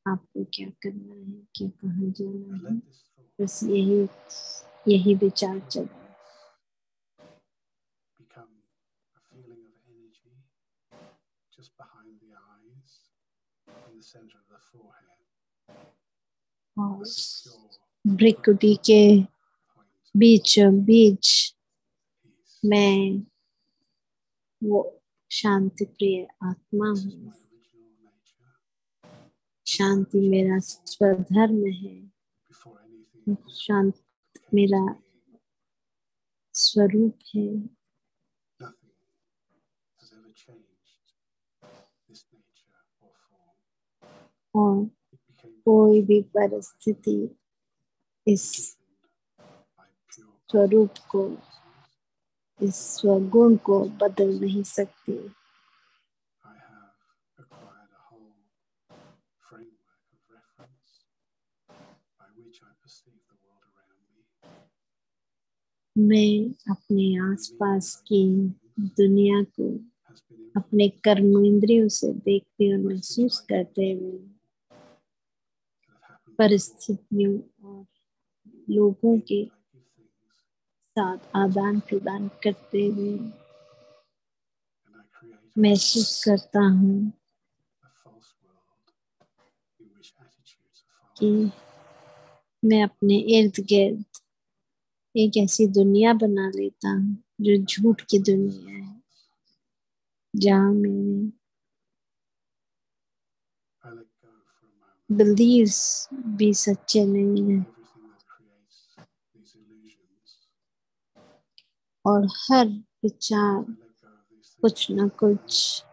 आपको क्या करना है, क्या कहाँ जाना And है, let this thought बस यही विचार चले। become a feeling of energy just behind the eyes, in the center of the forehead. और Pure भ्रिकुटी के point बीचों बीच peace. मैं वो शांति प्रिय आत्मा This is हूँ। my original nature. शांति मेरा स्वधर्म है। Before anything in this शांत world came मेरा into being, स्वरूप है। nothing has ever changed this nature or form. और It became कोई भी conditioned by परिस्थिति इस conditioned by pure स्वरूप को, consciousness. इस स्वगुण को बदल नहीं सकती। I have acquired a whole framework of reference by which I perceive the world around me. मैं अपने आसपास की दुनिया को Has been अपने influenced कर्म इंद्रियों से देखते और महसूस करते हुए that have happened before. परिस्थितियों और लोगों के I give things साथ आदान प्रदान करते हुए and I create महसूस करता हूँ a false world in which attitudes are कि false. मैं अपने इर्द गिर्द एक ऐसी दुनिया बना लेता हूँ जो झूठ की दुनिया है, जहाँ मेरे I let go for a moment believes भी सच्चे नहीं हैं everything that creates these illusions. और हर विचार I let go of these things. कुछ न कुछ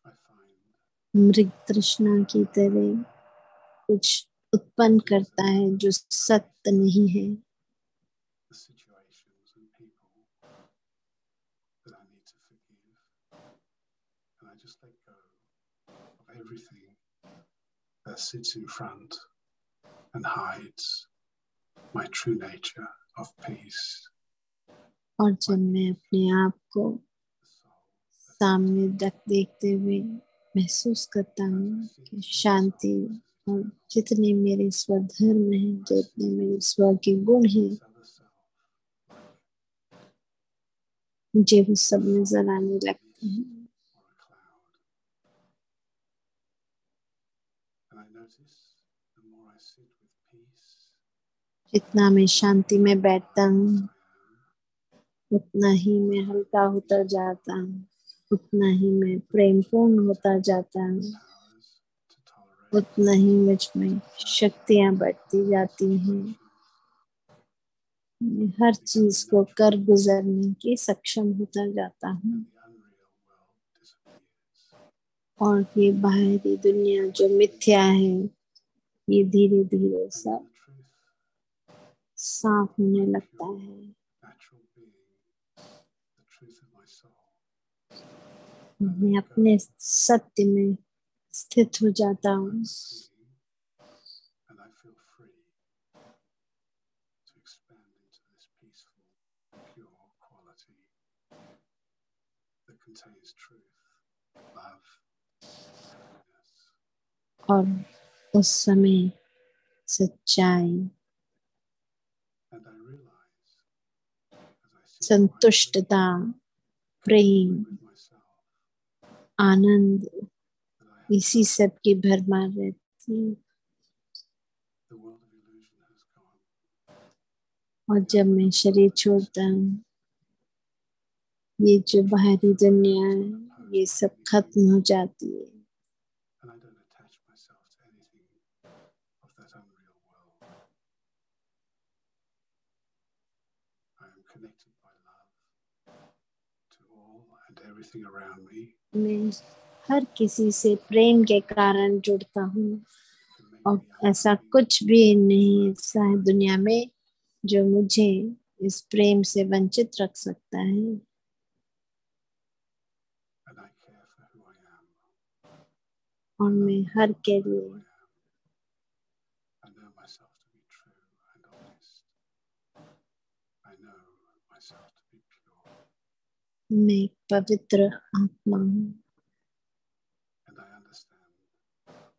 I find मृग तृष्णा की तरह कुछ उत्पन्न करता है जो सत्य नहीं है। the situations and people that I need to forgive, and I just let go of everything that sits in front and hides my true nature of peace. और जब मैं अपने आप को सामने देखते हुए महसूस करता हूँ कि शांति और जितने मेरे स्वधर्म हैं, जितने मेरे स्व के गुण हैं, मुझे वो सब नजर आने लगते हैं। जितना मैं शांति में बैठता हूँ, उतना ही मैं हल्का होता जाता हूँ, उतना ही मैं प्रेमपूर्ण होता जाता हूँ, उतना ही मुझ में शक्तियाँ बढ़ती जाती हैं। मैं हर चीज को कर गुजरने के सक्षम होता जाता हूँ और ये बाहरी दुनिया जो मिथ्या है, ये धीरे धीरे सब साफ होने लगता है। मैं अपने सत्य में स्थित हो जाता हूँ और उस समय सच्चाई, संतुष्टता, प्रेम, आनंद, इसी सब की भरमार रहती है। और जब मैं शरीर छोड़ता हूँ, ये जो बाहरी दुनिया है, ये सब खत्म हो जाती है। मैं हर किसी से प्रेम के कारण जुड़ता हूँ और ऐसा कुछ भी नहीं ऐसा है दुनिया में जो मुझे इस प्रेम से वंचित रख सकता है। और मैं हर के लिए मैं पवित्र आत्मा हूँ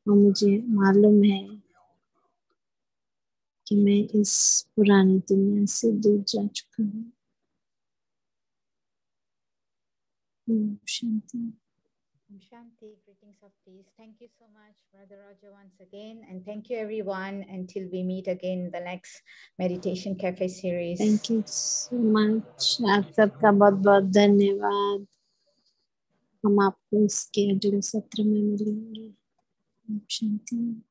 और मुझे मालूम है कि मैं इस पुरानी दुनिया से दूर जा चुका हूँ। शांति। Shanti, greetings of peace. Thank you so much, Brother Roger, once again. And thank you, everyone, until we meet again in the next Meditation Cafe series. Thank you so much. आप सबका बहुत बहुत धन्यवाद। हम आपको इसके अगले सत्र में मिलेंगे। शांति।